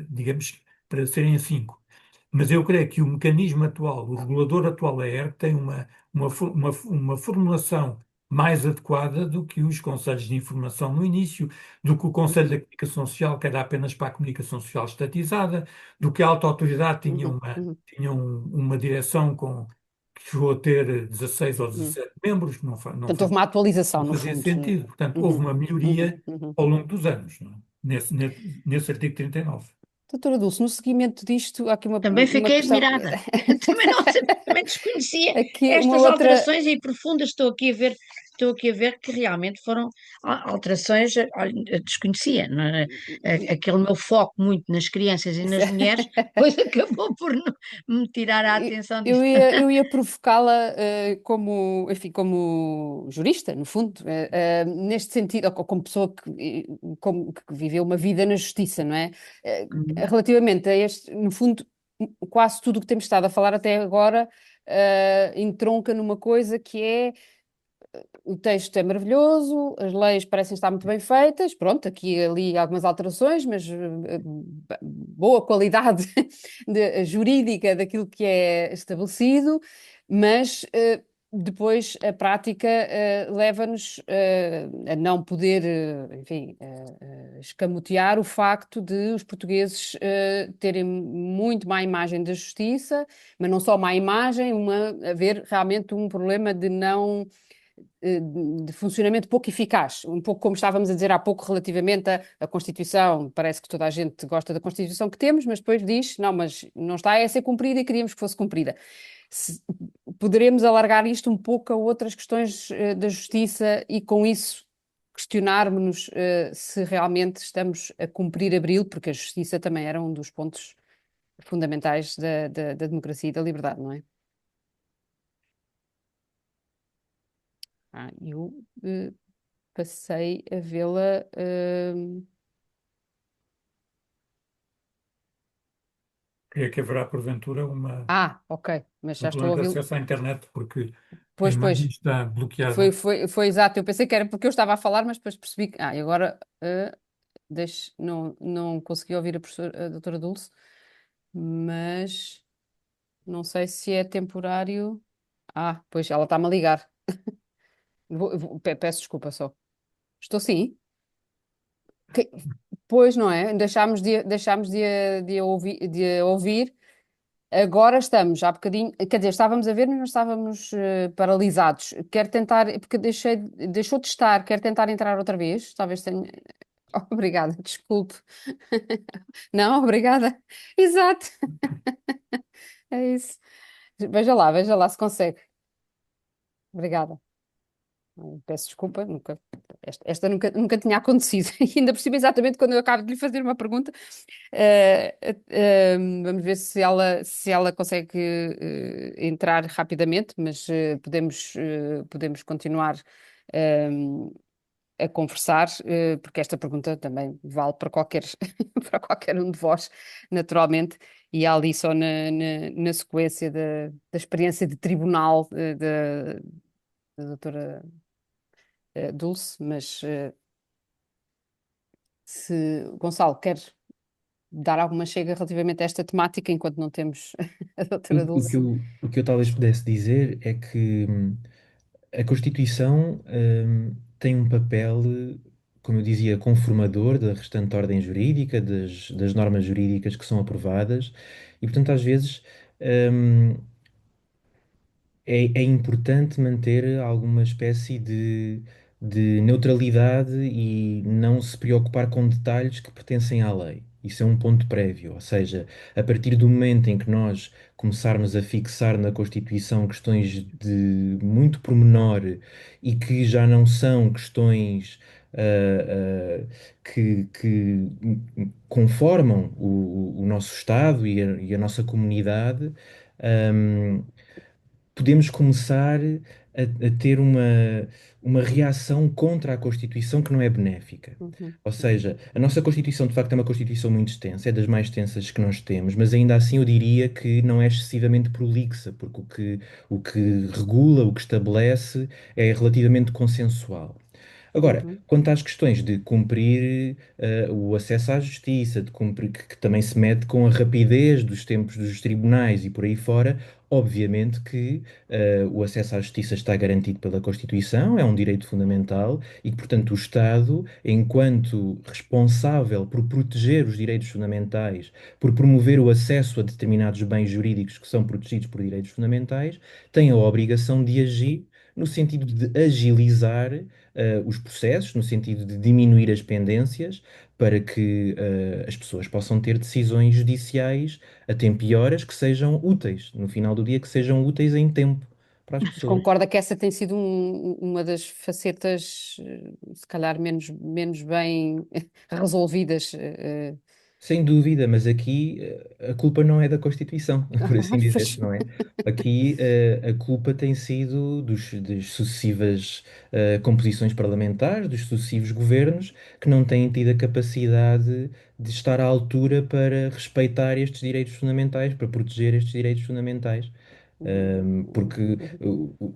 digamos, para serem a 5. Mas eu creio que o mecanismo atual, o regulador atual da ERC, tem uma formulação mais adequada do que os conselhos de informação no início, do que o Conselho da uhum, Comunicação Social, que era apenas para a comunicação social estatizada, do que a Alta Autoridade tinha uhum, uma, uhum, tinha uma direção que chegou a ter 16 ou uhum. 17 membros, que não, Portanto, houve uma atualização, não no fazia fundo. sentido. Portanto, houve Uhum, uma uhum, melhoria uhum. ao longo dos anos, não é? Nesse artigo 39. Doutora Dulce, no seguimento disto, há aqui Também uma fiquei questão. admirada. Também não sabia, também desconhecia Aqui uma estas outra. alterações e profundas. Estou aqui a ver que realmente foram alterações, olha, eu desconhecia, não é? Aquele meu foco muito nas crianças e nas mulheres, pois acabou por me tirar a atenção Eu disto. ia provocá-la como, enfim, como jurista, no fundo, neste sentido, ou como pessoa que viveu uma vida na justiça, não é? Uhum. Relativamente a este, no fundo, quase tudo o que temos estado a falar até agora entronca numa coisa que é o texto é maravilhoso, as leis parecem estar muito bem feitas, pronto, aqui e ali algumas alterações, mas boa qualidade jurídica daquilo que é estabelecido, mas depois a prática leva-nos a não poder, enfim, escamotear o facto de os portugueses terem muito má imagem da justiça, mas não só má imagem, haver realmente um problema de não de funcionamento pouco eficaz, um pouco como estávamos a dizer há pouco relativamente à Constituição. Parece que toda a gente gosta da Constituição que temos, mas depois diz, não, mas não está a ser cumprida e queríamos que fosse cumprida. Se, Poderemos alargar isto um pouco a outras questões da justiça e com isso questionarmos-nos se realmente estamos a cumprir Abril, porque a justiça também era um dos pontos fundamentais da democracia e da liberdade, não é? Eu passei a vê-la. creio que haverá porventura Ok, mas já um estou a problema de ouvi-lo. acesso à internet, porque a Pois, imagem pois, está bloqueada. foi exato. Eu pensei que era porque eu estava a falar, mas depois percebi que. E agora não consegui ouvir a doutora Dulce, mas não sei se é temporário. Pois ela está-me a ligar. Peço desculpa só. Estou sim? Que- Pois não é? Deixámos de a ouvir. Agora estamos, há bocadinho, quer dizer, estávamos a ver, mas não estávamos paralisados. Quero tentar, porque deixou de estar, quero tentar entrar outra vez. Talvez tenha. Obrigada, desculpe. Não, obrigada. Exato, é isso. Veja lá se consegue. Obrigada. Peço desculpa, esta nunca tinha acontecido. E ainda por cima, exatamente quando eu acabo de lhe fazer uma pergunta. Vamos ver se ela consegue entrar rapidamente, mas podemos continuar a conversar, porque esta pergunta também vale para qualquer, para qualquer um de vós, naturalmente, e há ali só na sequência da experiência de tribunal da doutora Dulce, mas se Gonçalo quer dar alguma chega relativamente a esta temática enquanto não temos a doutora Dulce. O que eu talvez pudesse dizer é que a Constituição tem um papel, como eu dizia, conformador da restante ordem jurídica, das normas jurídicas que são aprovadas, e portanto, às vezes, hum, é importante manter alguma espécie de neutralidade e não se preocupar com detalhes que pertencem à lei. Isso é um ponto prévio, ou seja, a partir do momento em que nós começarmos a fixar na Constituição questões de muito pormenor e que já não são questões que conformam o nosso Estado e a nossa comunidade, hum, podemos começar a ter uma reação contra a Constituição que não é benéfica. Uhum, Ou seja, a nossa Constituição de facto é uma Constituição muito extensa, é das mais extensas que nós temos, mas ainda assim eu diria que não é excessivamente prolixa, porque o que regula, o que estabelece é relativamente consensual. Agora, uhum, quanto às questões de cumprir o acesso à justiça, de cumprir, que também se mete com a rapidez dos tempos dos tribunais e por aí fora, obviamente que o acesso à justiça está garantido pela Constituição, é um direito fundamental e que, portanto, o Estado, enquanto responsável por proteger os direitos fundamentais, por promover o acesso a determinados bens jurídicos que são protegidos por direitos fundamentais, tem a obrigação de agir no sentido de agilizar os processos, no sentido de diminuir as pendências, para que as pessoas possam ter decisões judiciais a tempo e horas que sejam úteis, no final do dia, que sejam úteis em tempo para as Mas pessoas. concorda que essa tem sido uma das facetas, se calhar, menos bem resolvidas? Sem dúvida, mas aqui a culpa não é da Constituição, por assim dizer, Pois. não é? Aqui a culpa tem sido das sucessivas composições parlamentares, dos sucessivos governos, que não têm tido a capacidade de estar à altura para respeitar estes direitos fundamentais, para proteger estes direitos fundamentais. Porque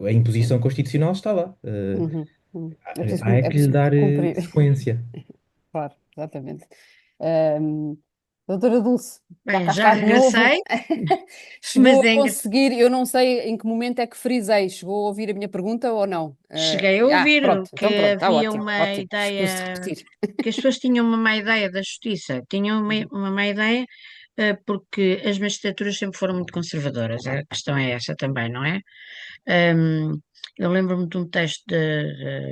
a imposição Sim. constitucional está lá. Uhum, uhum. Há é É que lhe preciso dar cumprir. sequência. Claro, exatamente. Ahm, Doutora Dulce, já Bem, cá já está de novo. regressei, Chegou mas a conseguir, eu não sei em que momento é que frisei. Chegou a ouvir a minha pergunta ou não? cheguei a ouvir Pronto, que então pronto, está havia ótimo, uma ótimo. Escuso de ideia, repetir. que as pessoas tinham uma má ideia da justiça, tinham Uhum, uma má ideia, porque as magistraturas sempre foram muito conservadoras. A questão é essa também, não é? Eu lembro-me de um texto da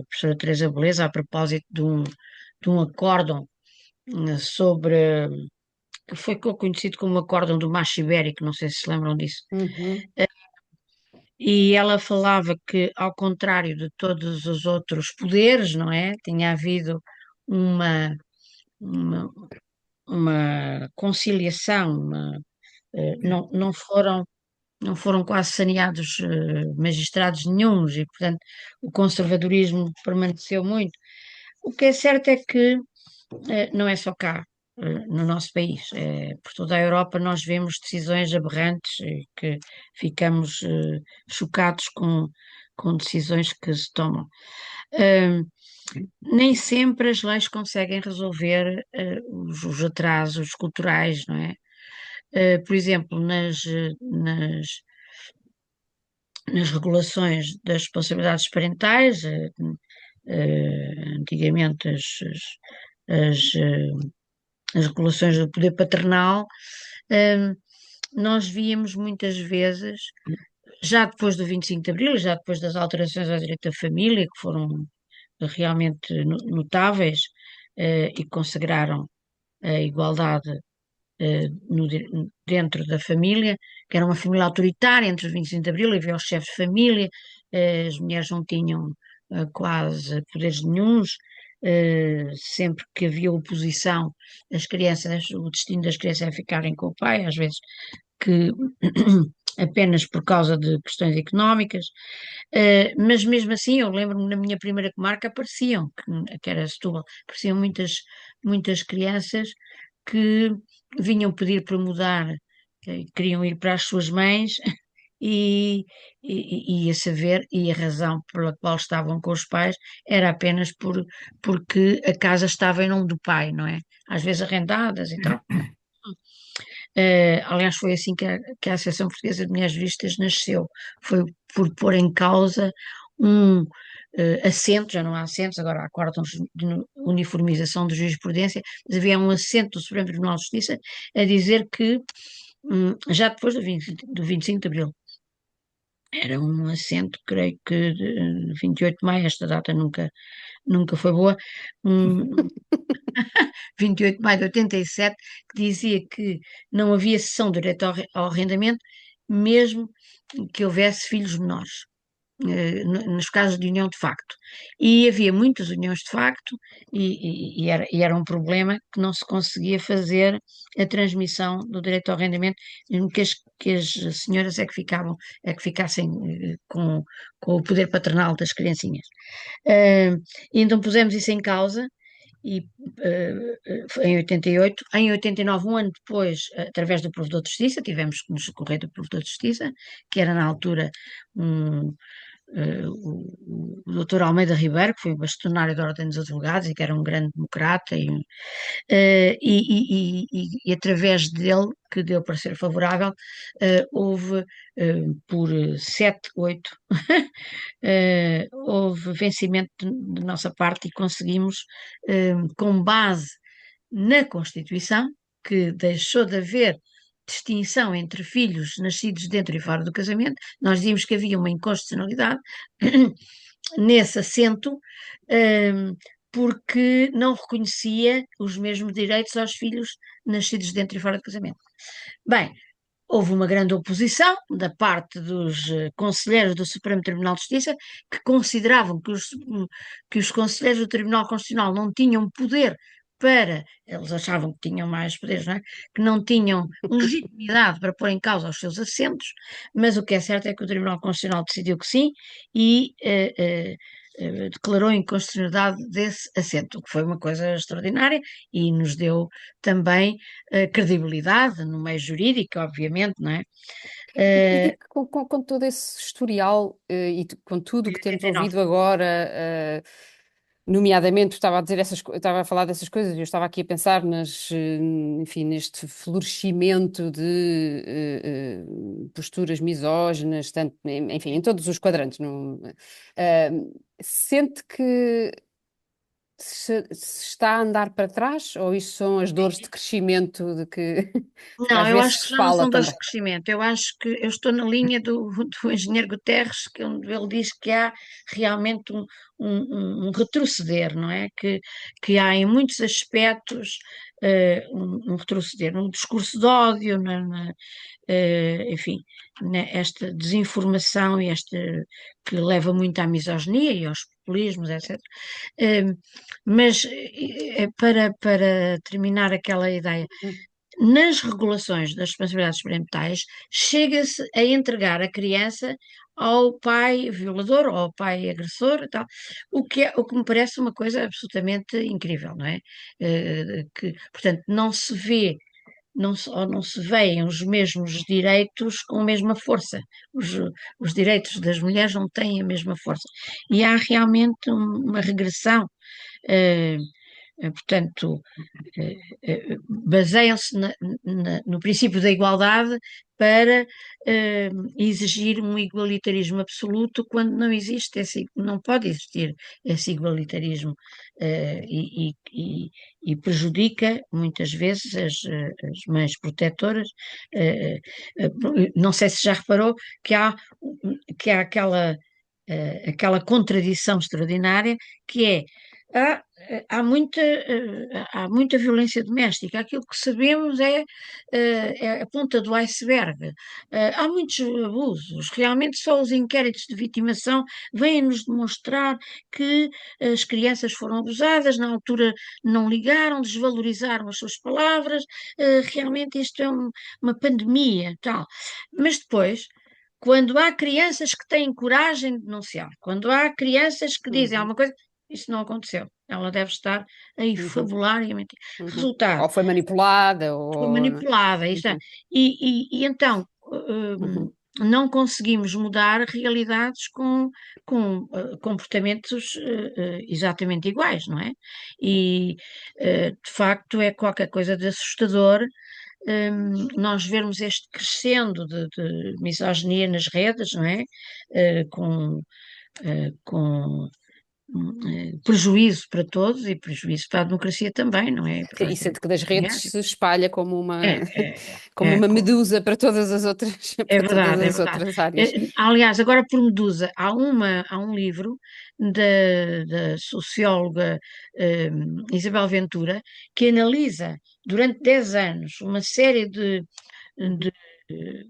professora Teresa Beleza a propósito de um acórdão sobre, que foi conhecido como acórdão do macho ibérico, não sei se se lembram disso. uhum, E ela falava que, ao contrário de todos os outros poderes, não é? Tinha havido uma, uma, uma conciliação, não foram quase saneados magistrados nenhuns e, portanto, o conservadorismo permaneceu muito. O que é certo é que não é só cá. no nosso país. Por toda a Europa nós vemos decisões aberrantes que ficamos chocados com decisões que se tomam. Nem sempre as leis conseguem resolver os atrasos culturais, não é? Por exemplo, nas regulações das responsabilidades parentais, antigamente as, eh, as regulações do poder paternal, nós víamos muitas vezes, já depois do 25 de Abril, já depois das alterações ao direito da família, que foram realmente notáveis, e consagraram a igualdade dentro da família, que era uma família autoritária entre os 25 de Abril, havia os chefes de família, as mulheres não tinham quase poderes nenhuns, sempre que havia oposição, as crianças, o destino das crianças era ficarem com o pai, às vezes que apenas por causa de questões económicas, mas mesmo assim eu lembro-me na minha primeira comarca apareciam, que era Setúbal, apareciam muitas crianças que vinham pedir para mudar, queriam ir para as suas mães e a saber, e a razão pela qual estavam com os pais era apenas porque a casa estava em nome do pai, não é? Às vezes arrendadas e tal. Aliás, foi assim que a Associação Portuguesa de Mulheres Juristas nasceu, foi por pôr em causa um assento, já não há assentos, agora há acordos de uniformização de jurisprudência, mas havia um assento do Supremo Tribunal de Justiça a dizer que, já depois do 25 de Abril, era um assento, creio que de 28 de maio, esta data nunca foi boa, 28 de maio de 87, que dizia que não havia cessão do direito ao arrendamento, mesmo que houvesse filhos menores, nos casos de união de facto. E havia muitas uniões de facto, e era um problema que não se conseguia fazer a transmissão do direito ao arrendamento, mesmo que as senhoras é que ficassem com o poder paternal das criancinhas. E então pusemos isso em causa, e em 88, em 89, um ano depois, através do Provedor de Justiça, tivemos que nos socorrer do Provedor de Justiça, que era na altura o doutor Almeida Ribeiro, que foi o bastonário da Ordem dos Advogados e que era um grande democrata, e através dele, que deu parecer favorável, houve por 7, 8, houve vencimento de nossa parte e conseguimos, com base na Constituição, que deixou de haver distinção entre filhos nascidos dentro e fora do casamento, nós dizíamos que havia uma inconstitucionalidade nesse assento, porque não reconhecia os mesmos direitos aos filhos nascidos dentro e fora do casamento. Bem, houve uma grande oposição da parte dos conselheiros do Supremo Tribunal de Justiça, que consideravam que os conselheiros do Tribunal Constitucional não tinham poder eles achavam que tinham mais poderes, não é? Que não tinham legitimidade para pôr em causa os seus assentos, mas o que é certo é que o Tribunal Constitucional decidiu que sim e declarou a inconstitucionalidade desse assento, o que foi uma coisa extraordinária e nos deu também credibilidade no meio jurídico, obviamente, não é? E com todo esse historial e com tudo o que temos 89. ouvido agora, nomeadamente, estava a falar dessas coisas, eu estava aqui a pensar enfim, neste florescimento de posturas misóginas, tanto, enfim, em todos os quadrantes. Sente que se está a andar para trás ou isso são as dores de crescimento de que Não, às eu vezes acho que se já não fala são dores de também? crescimento. Eu acho que eu estou na linha do engenheiro Guterres, onde ele diz que há realmente um retroceder, não é? Que há em muitos aspectos um retroceder, no discurso de ódio, enfim, esta desinformação e esta que leva muito à misoginia e aos populismos, etc. Mas para terminar aquela ideia, nas regulações das responsabilidades parentais, chega-se a entregar a criança ao pai violador ou ao pai agressor e tal, o que me parece uma coisa absolutamente incrível, não é? Portanto, não se veem os mesmos direitos com a mesma força. Os, os direitos das mulheres não têm a mesma força. E há realmente uma regressão. eh, Portanto, baseiam-se no princípio da igualdade para exigir um igualitarismo absoluto quando não existe não pode existir esse igualitarismo e prejudica muitas vezes as mães protetoras. Não sei se já reparou que há aquela contradição extraordinária que é há, há muita violência doméstica. Aquilo que sabemos é a ponta do iceberg. Há muitos abusos. Realmente só os inquéritos de vitimação vêm-nos demonstrar que as crianças foram abusadas, na altura não ligaram, desvalorizaram as suas palavras. Realmente isto é uma pandemia, tal. Mas depois quando há crianças que têm coragem de denunciar, quando há crianças que dizem Uhum, alguma coisa, isso não aconteceu. Ela deve estar aí uhum, fabular e a mentir. uhum. Resultado, Ou foi manipulada, foi ou... manipulada. Isto é. Uhum, E então, uhum, não conseguimos mudar realidades com comportamentos exatamente iguais, não é? E, de facto, é qualquer coisa de assustador nós vermos este crescendo de misoginia nas redes, não é? Com prejuízo para todos e prejuízo para a democracia também, não é? Porque sim, nós e temos sendo que das redes mulheres. se espalha como uma, como É, uma medusa para todas as outras, é para todas verdade, é as verdade. outras áreas. Aliás, agora por Medusa, há um livro da socióloga Isabel Ventura que analisa durante 10 anos uma série de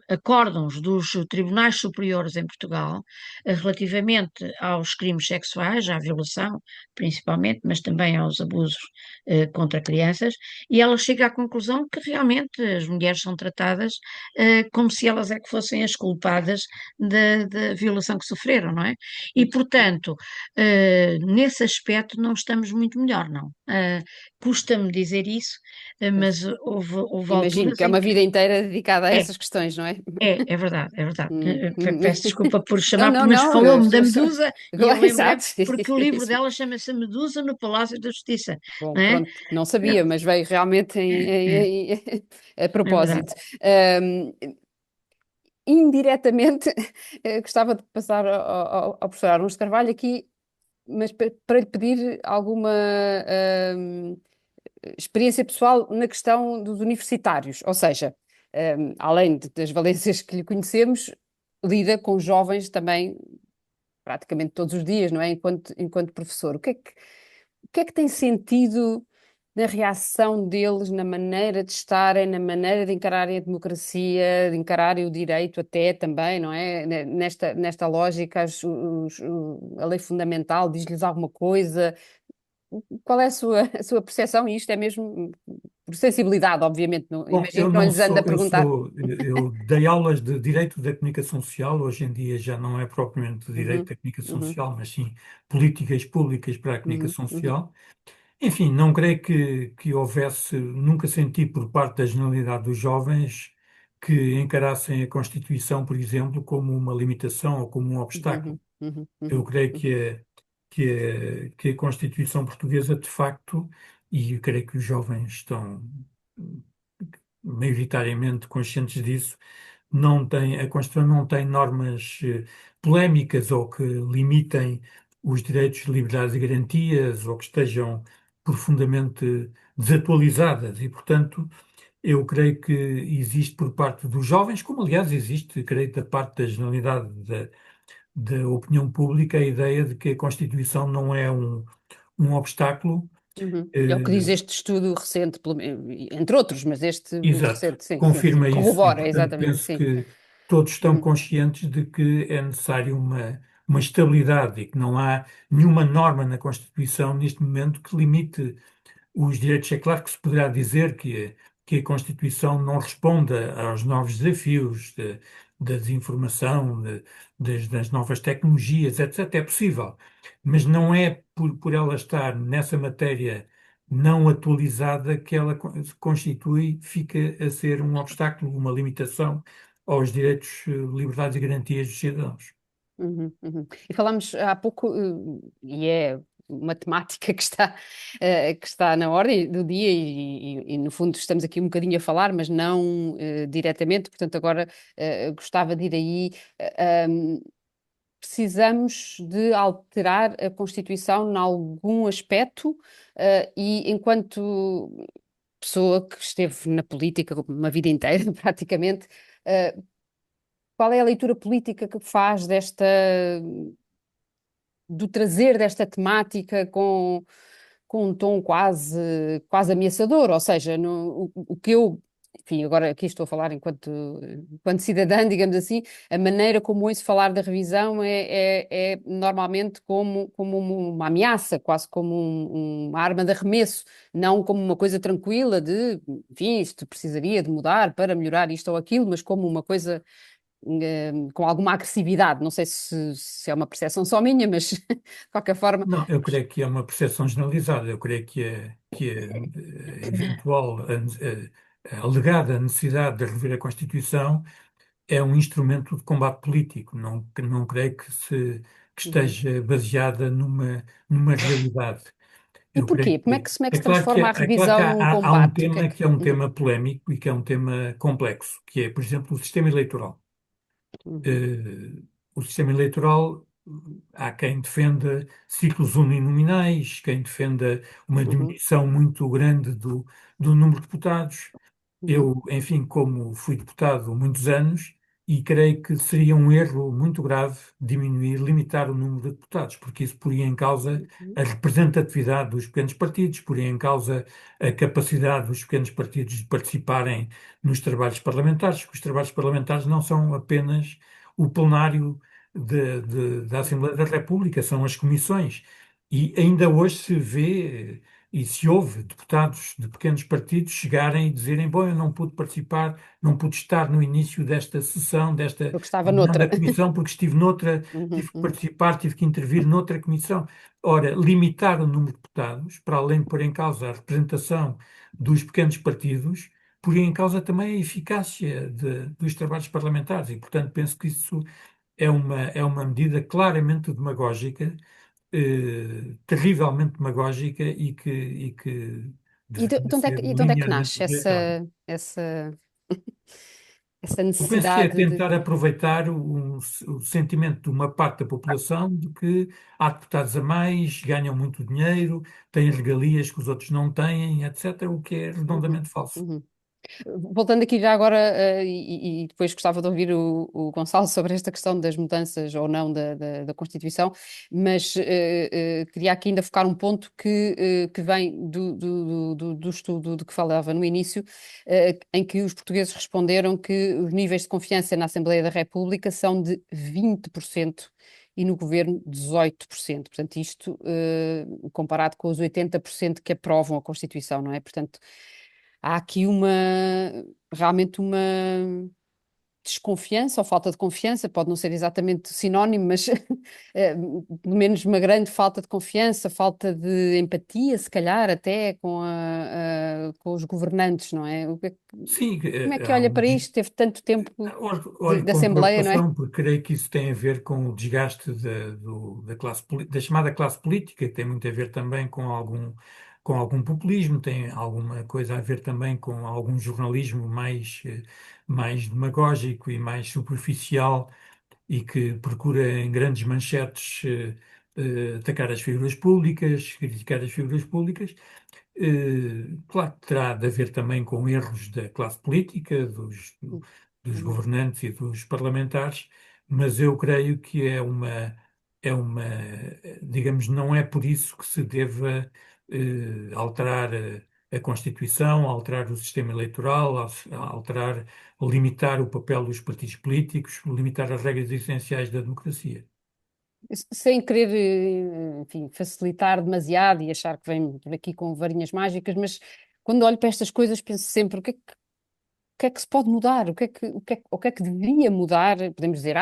acórdãos dos tribunais superiores em Portugal relativamente aos crimes sexuais, à violação principalmente, mas também aos abusos contra crianças, e ela chega à conclusão que realmente as mulheres são tratadas como se elas é que fossem as culpadas da violação que sofreram, não é? E, portanto, nesse aspecto não estamos muito melhor, não. Custa-me dizer isso, mas houve Imagino alturas que é em uma que vida inteira dedicada a é, essas questões, não é? é verdade, é verdade. Uhum. Peço desculpa por Não, chamar, não, mas não, falou-me da Medusa e eu lembrei exato. porque o livro dela chama-se Medusa no Palácio da Justiça, Bom, não é? pronto, não sabia, mas veio realmente É, a é verdade. propósito. Ahm, Indiretamente, gostava de passar ao professor Arons de Carvalho aqui, mas para lhe pedir alguma experiência pessoal na questão dos universitários, ou seja, além das valências que lhe conhecemos, lida com jovens também praticamente todos os dias, não é? Enquanto professor. O que é que tem sentido na reação deles, na maneira de estarem, na maneira de encararem a democracia, de encararem o direito até também, não é? Nesta lógica, a lei fundamental diz-lhes alguma coisa. Qual é a sua percepção? E isto é mesmo por sensibilidade, obviamente. Bom, Imagino que não lhes anda a perguntar. eu dei aulas de Direito da Comunicação Social, hoje em dia já não é propriamente Direito Uhum, da Comunicação uhum, Social, mas sim Políticas Públicas para a uhum, Comunicação uhum, Social. Enfim, não creio que houvesse, nunca senti por parte da generalidade dos jovens que encarassem a Constituição, por exemplo, como uma limitação ou como um obstáculo. uhum, uhum, Eu uhum, creio uhum, que a Constituição portuguesa, de facto, e eu creio que os jovens estão maioritariamente conscientes disso, a Constituição não tem normas polémicas ou que limitem os direitos, liberdades e garantias ou que estejam profundamente desatualizadas e, portanto, eu creio que existe por parte dos jovens, como aliás existe, creio, da parte da generalidade da opinião pública, a ideia de que a Constituição não é um obstáculo. uhum. É o que diz eh, este estudo recente, entre outros, mas este muito Exato, recente, sim, sim, sim. confirma isso e, Corrobora, portanto, exatamente, penso sim. que todos estão Uhum, conscientes de que é necessário uma estabilidade e que não há nenhuma norma na Constituição neste momento que limite os direitos. É claro que se poderá dizer que a Constituição não responda aos novos desafios da desinformação, das novas tecnologias, etc. É possível, mas não é por ela estar nessa matéria não atualizada que ela fica a ser um obstáculo, uma limitação aos direitos, liberdades e garantias dos cidadãos. E falámos há pouco, e é uma temática que está na ordem do dia, no fundo estamos aqui um bocadinho a falar, mas não diretamente, portanto, agora gostava de ir aí. Precisamos de alterar a Constituição em algum aspecto, e enquanto pessoa que esteve na política uma vida inteira, praticamente, qual é a leitura política que faz do trazer desta temática com um tom quase ameaçador? Ou seja, o que eu, enfim, agora aqui estou a falar enquanto cidadã, digamos assim, a maneira como ouço falar da revisão é normalmente como uma ameaça, quase como uma arma de arremesso, não como uma coisa tranquila de, enfim, isto precisaria de mudar para melhorar isto ou aquilo, mas como uma coisa com alguma agressividade. Não sei se é uma percepção só minha, mas de qualquer forma. Não, eu creio que é uma percepção generalizada. Eu creio que a eventual, a alegada necessidade de rever a Constituição é um instrumento de combate político. Não creio que Uhum. esteja baseada numa realidade. E Eu creio porquê? que Como é que é se claro transforma a é claro que revisão num há um combate? O que é tema que... que é um tema polémico e que é um tema complexo, que é, por exemplo, o sistema eleitoral. Uhum, eh, o sistema eleitoral, há quem defenda ciclos uninominais, quem defenda uma uhum, diminuição muito grande do número de deputados. uhum, Eu, enfim, como fui deputado muitos anos, e creio que seria um erro muito grave diminuir, limitar o número de deputados, porque isso poria em causa uhum, a representatividade dos pequenos partidos, poria em causa a capacidade dos pequenos partidos de participarem nos trabalhos parlamentares, porque os trabalhos parlamentares não são apenas o plenário da Assembleia da República, são as comissões. E ainda hoje se vê e se ouve deputados de pequenos partidos chegarem e dizerem: bom, eu não pude participar, não pude estar no início desta sessão, desta porque estava reunião da noutra. comissão, porque estive noutra, Uhum, tive que uhum, participar, tive que intervir noutra comissão. Ora, limitar o número de deputados, para além de pôr em causa a representação dos pequenos partidos, pôr em causa também a eficácia dos trabalhos parlamentares. E, portanto, penso que isso é uma medida claramente demagógica, terrivelmente demagógica e que deveria ser e de onde é que linearmente nasce rejeitada. essa, essa Eu penso que é necessidade de... tentar aproveitar o sentimento de uma parte da população de que há deputados a mais, ganham muito dinheiro, têm regalias que os outros não têm, etc., o que é Uhum, redondamente falso. uhum. Voltando aqui já agora, e depois gostava de ouvir o Gonçalo sobre esta questão das mudanças ou não da Constituição, mas queria aqui ainda focar um ponto que vem do estudo de que falava no início, em que os portugueses responderam que os níveis de confiança na Assembleia da República são de 20% e no governo 18%. Portanto, isto comparado com os 80% que aprovam a Constituição, não é? Portanto, há aqui realmente uma desconfiança ou falta de confiança, pode não ser exatamente sinónimo, mas pelo menos uma grande falta de confiança, falta de empatia, se calhar até com os governantes, não é? Sim, Como é que olha para isto? Teve tanto tempo olho de com Assembleia, não é? preocupação, porque creio que isso tem a ver com o desgaste da chamada classe política, que tem muito a ver também com algum populismo, tem alguma coisa a ver também com algum jornalismo mais demagógico e mais superficial e que procura em grandes manchetes atacar as figuras públicas, criticar as figuras públicas. Claro que terá de haver também com erros da classe política, dos Uhum. governantes e dos parlamentares, mas eu creio que é uma, digamos, não é por isso que se deva alterar a Constituição, alterar o sistema eleitoral, alterar, limitar o papel dos partidos políticos, limitar as regras essenciais da democracia. Sem querer, enfim, facilitar demasiado e achar que vem por aqui com varinhas mágicas, mas quando olho para estas coisas penso sempre o que é que que é que se pode mudar? O que é que deveria mudar? Podemos dizer,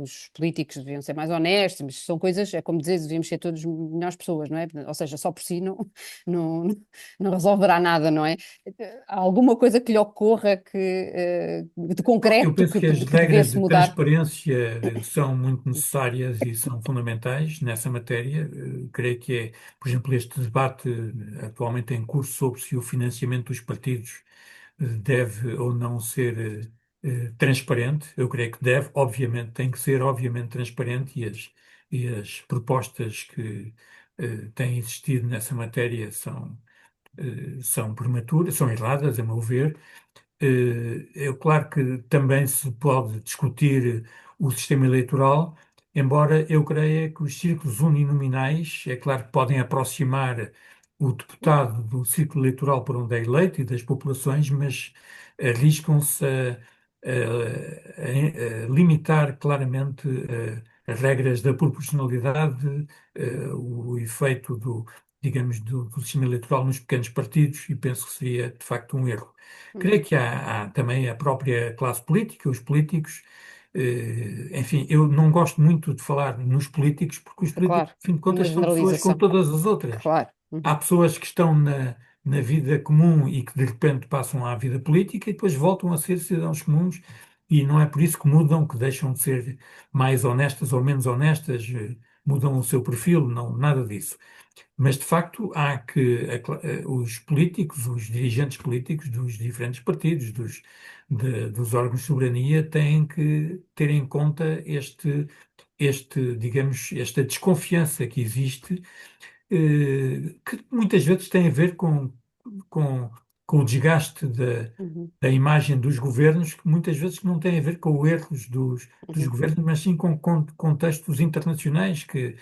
os políticos deviam ser mais honestos, mas são coisas, é como dizer, devíamos ser todos melhores pessoas, não é? Ou seja, só por si não, não resolverá nada, não é? Há alguma coisa que lhe ocorra de Bom, eu concreto penso que as que regras devesse de mudar? transparência são muito necessárias e são fundamentais nessa matéria. Creio que é, por exemplo, este debate atualmente em curso sobre se o financiamento dos partidos deve ou não ser transparente. Eu creio que deve, obviamente, tem que ser, obviamente, transparente e as propostas que têm existido nessa matéria são prematuras, são erradas, a meu ver. É claro que também se pode discutir o sistema eleitoral, embora eu creia que os círculos uninominais, é claro que podem aproximar o deputado do círculo eleitoral por onde é eleito e das populações, mas arriscam-se a limitar claramente as regras da proporcionalidade, o efeito digamos, do sistema eleitoral nos pequenos partidos, e penso que seria de facto um erro. Creio Uhum. que há também a própria classe política, os políticos. Enfim, eu não gosto muito de falar nos políticos, porque os políticos, Claro, no fim de uma contas, são pessoas como generalização, todas as outras. claro. Há Uhum. pessoas que estão na vida comum e que de repente passam à vida política e depois voltam a ser cidadãos comuns, e não é por isso que mudam, que deixam de ser mais honestas ou menos honestas, mudam o seu perfil, não, nada disso. Mas, de facto, há que os políticos, os dirigentes políticos dos diferentes partidos, dos órgãos de soberania, têm que ter em conta digamos, esta desconfiança que existe, que muitas vezes tem a ver com, com o desgaste Uhum. da imagem dos governos, que muitas vezes não tem a ver com erros dos Uhum. governos, mas sim com contextos internacionais que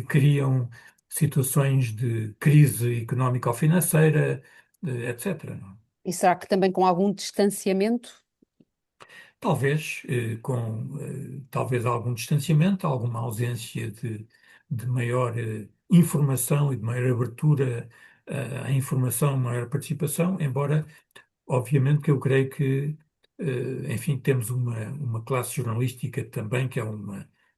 criam situações de crise económica ou financeira, etc. Não é? E será que também com algum distanciamento? Talvez talvez algum distanciamento, alguma ausência de maior informação e de maior abertura à informação, maior participação, embora obviamente que eu creio que, enfim, temos uma classe jornalística também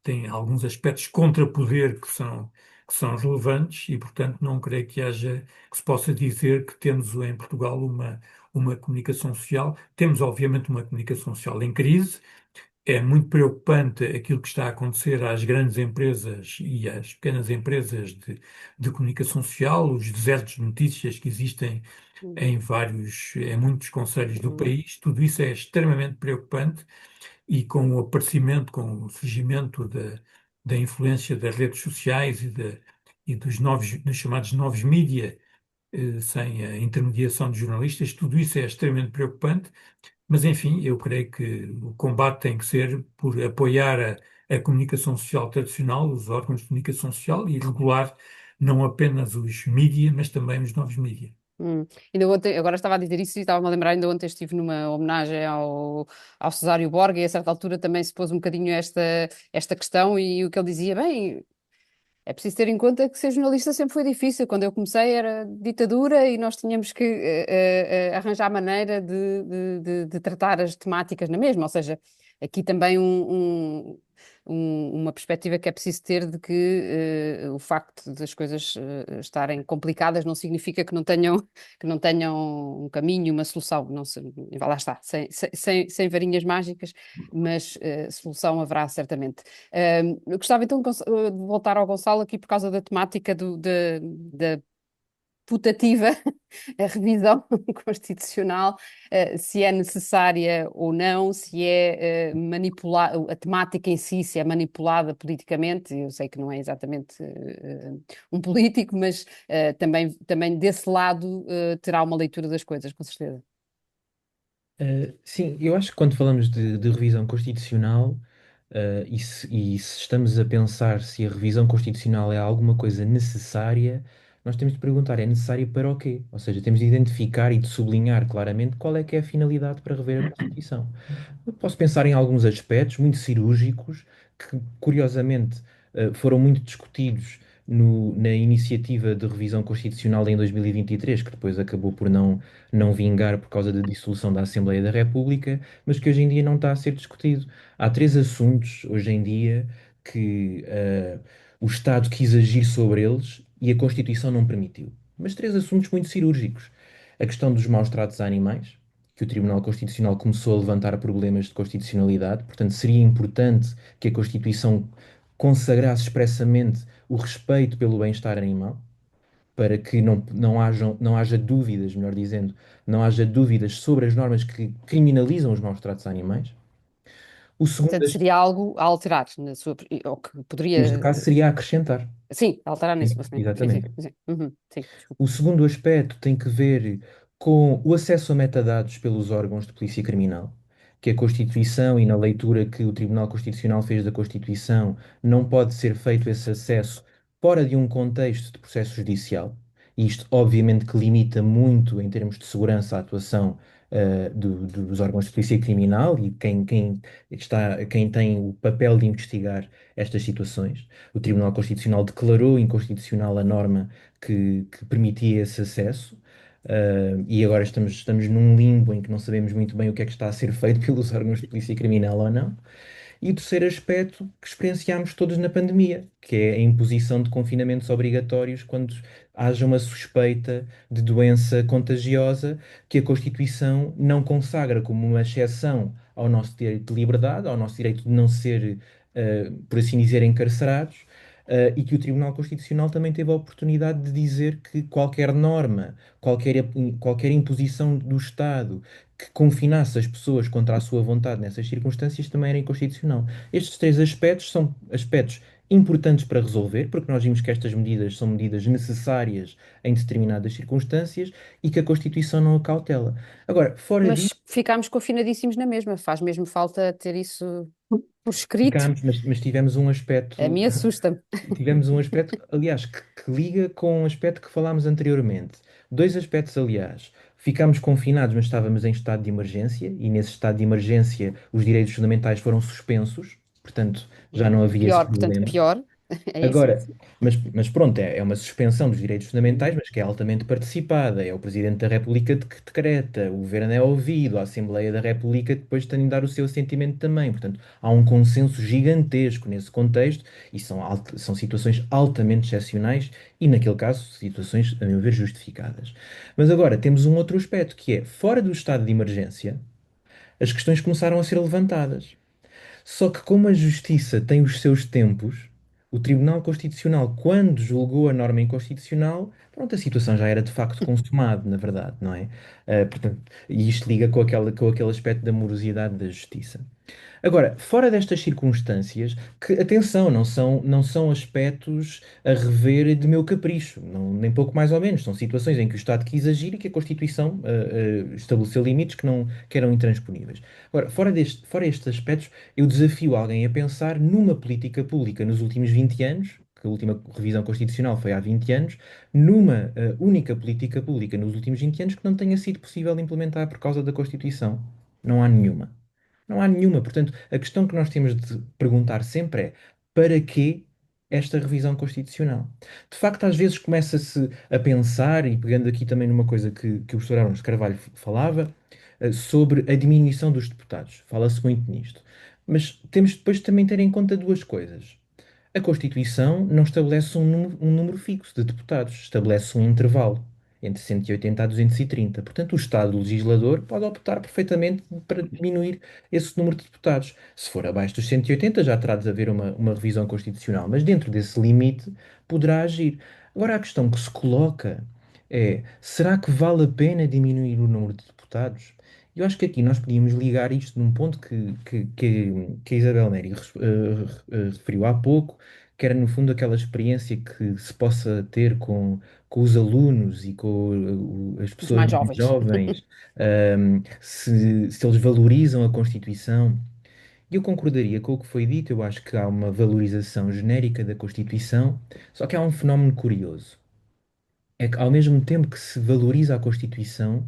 tem alguns aspectos contra-poder que são relevantes, e, portanto, não creio que se possa dizer que temos em Portugal uma comunicação social. Temos, obviamente, uma comunicação social em crise. É muito preocupante aquilo que está a acontecer às grandes empresas e às pequenas empresas de comunicação social, os desertos de notícias que existem Uhum. em muitos concelhos do Uhum. país. Tudo isso é extremamente preocupante, e com o aparecimento, com o surgimento da influência das redes sociais e dos chamados novos mídia, sem a intermediação de jornalistas, tudo isso é extremamente preocupante. Mas, enfim, eu creio que o combate tem que ser por apoiar a comunicação social tradicional, os órgãos de comunicação social, e regular não apenas os mídia, mas também os novos mídia. Ainda ontem, agora estava a dizer isso e estava-me a lembrar, ainda ontem estive numa homenagem ao Cesário Borga e a certa altura também se pôs um bocadinho esta questão e o que ele dizia, bem, é preciso ter em conta que ser jornalista sempre foi difícil. Quando eu comecei era ditadura e nós tínhamos que arranjar maneira de tratar as temáticas na mesma. Ou seja, aqui também uma perspectiva que é preciso ter de que o facto das coisas estarem complicadas não significa que não tenham um caminho, uma solução. Não se, lá está, sem varinhas mágicas, mas solução haverá certamente. Eu gostava então de voltar ao Gonçalo aqui por causa da temática da putativa, a revisão constitucional, se é necessária ou não, se é manipulada, a temática em si, se é manipulada politicamente. Eu sei que não é exatamente um político, mas também desse lado terá uma leitura das coisas, com certeza. Sim, eu acho que quando falamos de revisão constitucional, e se estamos a pensar se a revisão constitucional é alguma coisa necessária, nós temos de perguntar, é necessário para o quê? Ou seja, temos de identificar e de sublinhar claramente qual é que é a finalidade para rever a Constituição. Eu posso pensar em alguns aspectos muito cirúrgicos que, curiosamente, foram muito discutidos na iniciativa de revisão constitucional em 2023, que depois acabou por não vingar por causa da dissolução da Assembleia da República, mas que hoje em dia não está a ser discutido. Há três assuntos hoje em dia que o Estado quis agir sobre eles e a Constituição não permitiu. Mas três assuntos muito cirúrgicos. A questão dos maus tratos a animais, que o Tribunal Constitucional começou a levantar problemas de constitucionalidade, portanto, seria importante que a Constituição consagrasse expressamente o respeito pelo bem-estar animal, para que não haja dúvidas, melhor dizendo, não haja dúvidas sobre as normas que criminalizam os maus tratos a animais. O segundo, Portanto, seria algo a alterar na sua, ou que neste poderia, caso, seria acrescentar. sim, alterar nesse Sim, procedimento. Sim, sim, exatamente. sim. Uhum, sim, desculpa. O segundo aspecto tem que ver com o acesso a metadados pelos órgãos de polícia criminal, que a Constituição e na leitura que o Tribunal Constitucional fez da Constituição não pode ser feito esse acesso fora de um contexto de processo judicial. E isto, obviamente, que limita muito, em termos de segurança, a atuação dos órgãos de polícia criminal e quem tem o papel de investigar estas situações. O Tribunal Constitucional declarou inconstitucional a norma que permitia esse acesso. E agora estamos num limbo em que não sabemos muito bem o que é que está a ser feito pelos órgãos de polícia criminal ou não. E o terceiro aspecto que experienciámos todos na pandemia, que é a imposição de confinamentos obrigatórios quando haja uma suspeita de doença contagiosa que a Constituição não consagra como uma exceção ao nosso direito de liberdade, ao nosso direito de não ser, por assim dizer, encarcerados, e que o Tribunal Constitucional também teve a oportunidade de dizer que qualquer norma, qualquer imposição do Estado que confinasse as pessoas contra a sua vontade nessas circunstâncias também era inconstitucional. Estes três aspectos são aspectos importantes para resolver, porque nós vimos que estas medidas são medidas necessárias em determinadas circunstâncias e que a Constituição não acautela. Agora, fora Mas disso, ficámos confinadíssimos na mesma, faz mesmo falta ter isso por escrito. ficámos, mas tivemos um A aspecto. mim assusta-me. Tivemos um aspecto, aliás, que liga com um aspecto que falámos anteriormente. Dois aspectos, aliás. Ficámos confinados, mas estávamos em estado de emergência, e nesse estado de emergência os direitos fundamentais foram suspensos, portanto já não havia esse Pior, portanto, problema. pior. É isso? Agora, mas pronto, é uma suspensão dos direitos fundamentais, mas que é altamente participada. É o Presidente da República que decreta, o Governo é ouvido, a Assembleia da República depois tem de dar o seu assentimento também. Portanto, há um consenso gigantesco nesse contexto e são situações altamente excepcionais e, naquele caso, situações, a meu ver, justificadas. Mas agora temos um outro aspecto que é, fora do estado de emergência, as questões começaram a ser levantadas. Só que como a justiça tem os seus tempos, o Tribunal Constitucional, quando julgou a norma inconstitucional, pronto, a situação já era de facto consumada, na verdade, não é? Portanto, e isto liga com aquele aspecto da morosidade da justiça. Agora, fora destas circunstâncias, que, atenção, não são aspectos a rever de meu capricho, nem pouco mais ou menos. São situações em que o Estado quis agir e que a Constituição estabeleceu limites que eram intransponíveis. Agora, fora estes aspectos, eu desafio alguém a pensar numa política pública nos últimos 20 anos, que a última revisão constitucional foi há 20 anos, numa única política pública nos últimos 20 anos que não tenha sido possível implementar por causa da Constituição. Não há nenhuma. Não há nenhuma. Portanto, a questão que nós temos de perguntar sempre é: para que esta revisão constitucional? De facto, às vezes começa-se a pensar, e pegando aqui também numa coisa que o professor Arons Carvalho falava, sobre a diminuição dos deputados. Fala-se muito nisto. Mas temos depois de também ter em conta duas coisas. A Constituição não estabelece um número fixo de deputados, estabelece um intervalo entre 180 a 230. Portanto, o Estado legislador pode optar perfeitamente para diminuir esse número de deputados. Se for abaixo dos 180, já terá de haver uma revisão constitucional, mas dentro desse limite poderá agir. Agora, a questão que se coloca é: será que vale a pena diminuir o número de deputados? Eu acho que aqui nós podíamos ligar isto num ponto que a Isabel Neri referiu há pouco, que era no fundo aquela experiência que se possa ter com os alunos e com as Os pessoas mais mais jovens. jovens, se eles valorizam a Constituição. E eu concordaria com o que foi dito, eu acho que há uma valorização genérica da Constituição, só que há um fenómeno curioso. É que ao mesmo tempo que se valoriza a Constituição,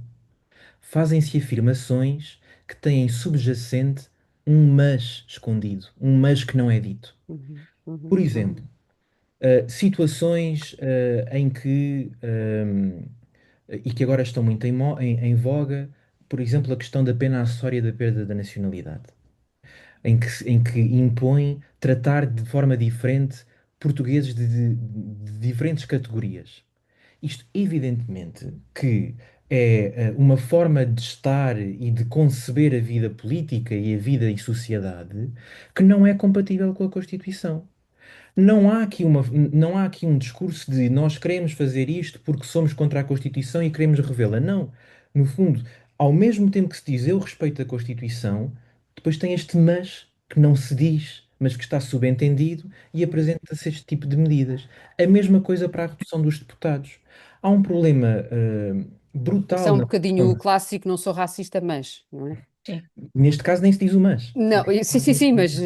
fazem-se afirmações que têm subjacente um mas escondido, um mas que não é dito. Uhum, uhum, Por uhum. exemplo, situações em que, e que agora estão muito em voga, por exemplo, a questão da pena acessória da perda da nacionalidade, em que impõe tratar de forma diferente portugueses de diferentes categorias. Isto, evidentemente, que é uma forma de estar e de conceber a vida política e a vida e sociedade que não é compatível com a Constituição. Não há aqui um discurso de nós queremos fazer isto porque somos contra a Constituição e queremos revê-la. Não. No fundo, ao mesmo tempo que se diz eu respeito a Constituição, depois tem este mas que não se diz, mas que está subentendido e apresenta-se este tipo de medidas. A mesma coisa para a redução dos deputados. Há um problema Isso é brutal um na bocadinho o redução. clássico, não sou racista, mas, não é? Sim. Neste caso nem se diz o mas. Não, sim, sim, sim, mas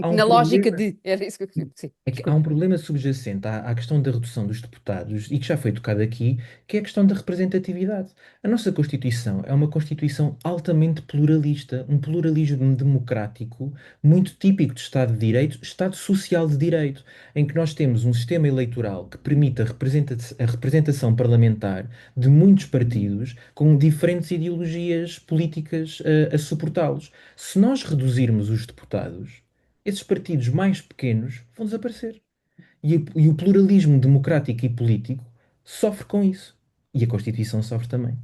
Há um na lógica problema. de. Era isso que eu. Sim, É que há desculpa. um problema subjacente à questão da redução dos deputados e que já foi tocado aqui, que é a questão da representatividade. A nossa Constituição é uma Constituição altamente pluralista, um pluralismo democrático muito típico de Estado de Direito, Estado Social de Direito, em que nós temos um sistema eleitoral que permite a representação parlamentar de muitos partidos com diferentes ideologias políticas a suportá-los. Se nós reduzirmos os deputados, esses partidos mais pequenos vão desaparecer. E o pluralismo democrático e político sofre com isso. E a Constituição sofre também.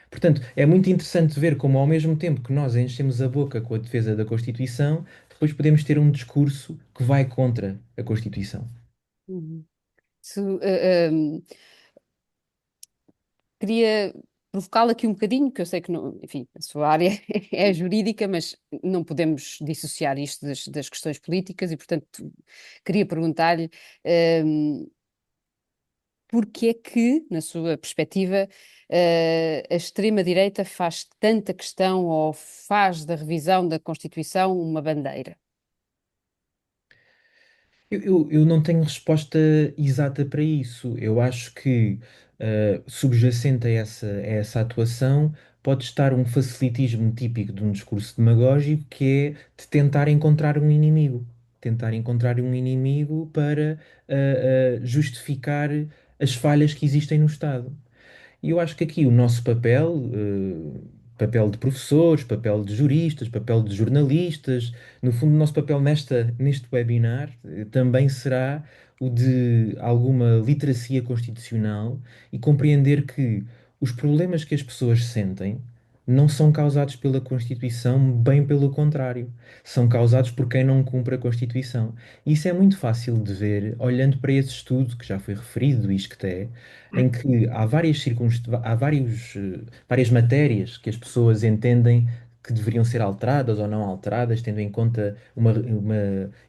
Portanto, é muito interessante ver como, ao mesmo tempo que nós enchemos a boca com a defesa da Constituição, depois podemos ter um discurso que vai contra a Constituição. Uhum. Queria provocá-la aqui um bocadinho, que eu sei que não, enfim, a sua área é jurídica, mas não podemos dissociar isto das questões políticas e, portanto, queria perguntar-lhe, porque é que, na sua perspectiva, a extrema-direita faz tanta questão ou faz da revisão da Constituição uma bandeira? Eu não tenho resposta exata para isso. Eu acho que subjacente a essa atuação pode estar um facilitismo típico de um discurso demagógico que é de tentar encontrar um inimigo. Tentar encontrar um inimigo para justificar as falhas que existem no Estado. E eu acho que aqui o nosso papel, papel de professores, papel de juristas, papel de jornalistas, no fundo, o nosso papel neste webinar também será o de alguma literacia constitucional e compreender que os problemas que as pessoas sentem não são causados pela Constituição, bem pelo contrário, são causados por quem não cumpre a Constituição. E isso é muito fácil de ver olhando para esse estudo que já foi referido do ISCTE, em que há várias matérias que as pessoas entendem que deveriam ser alteradas ou não alteradas, tendo em conta uma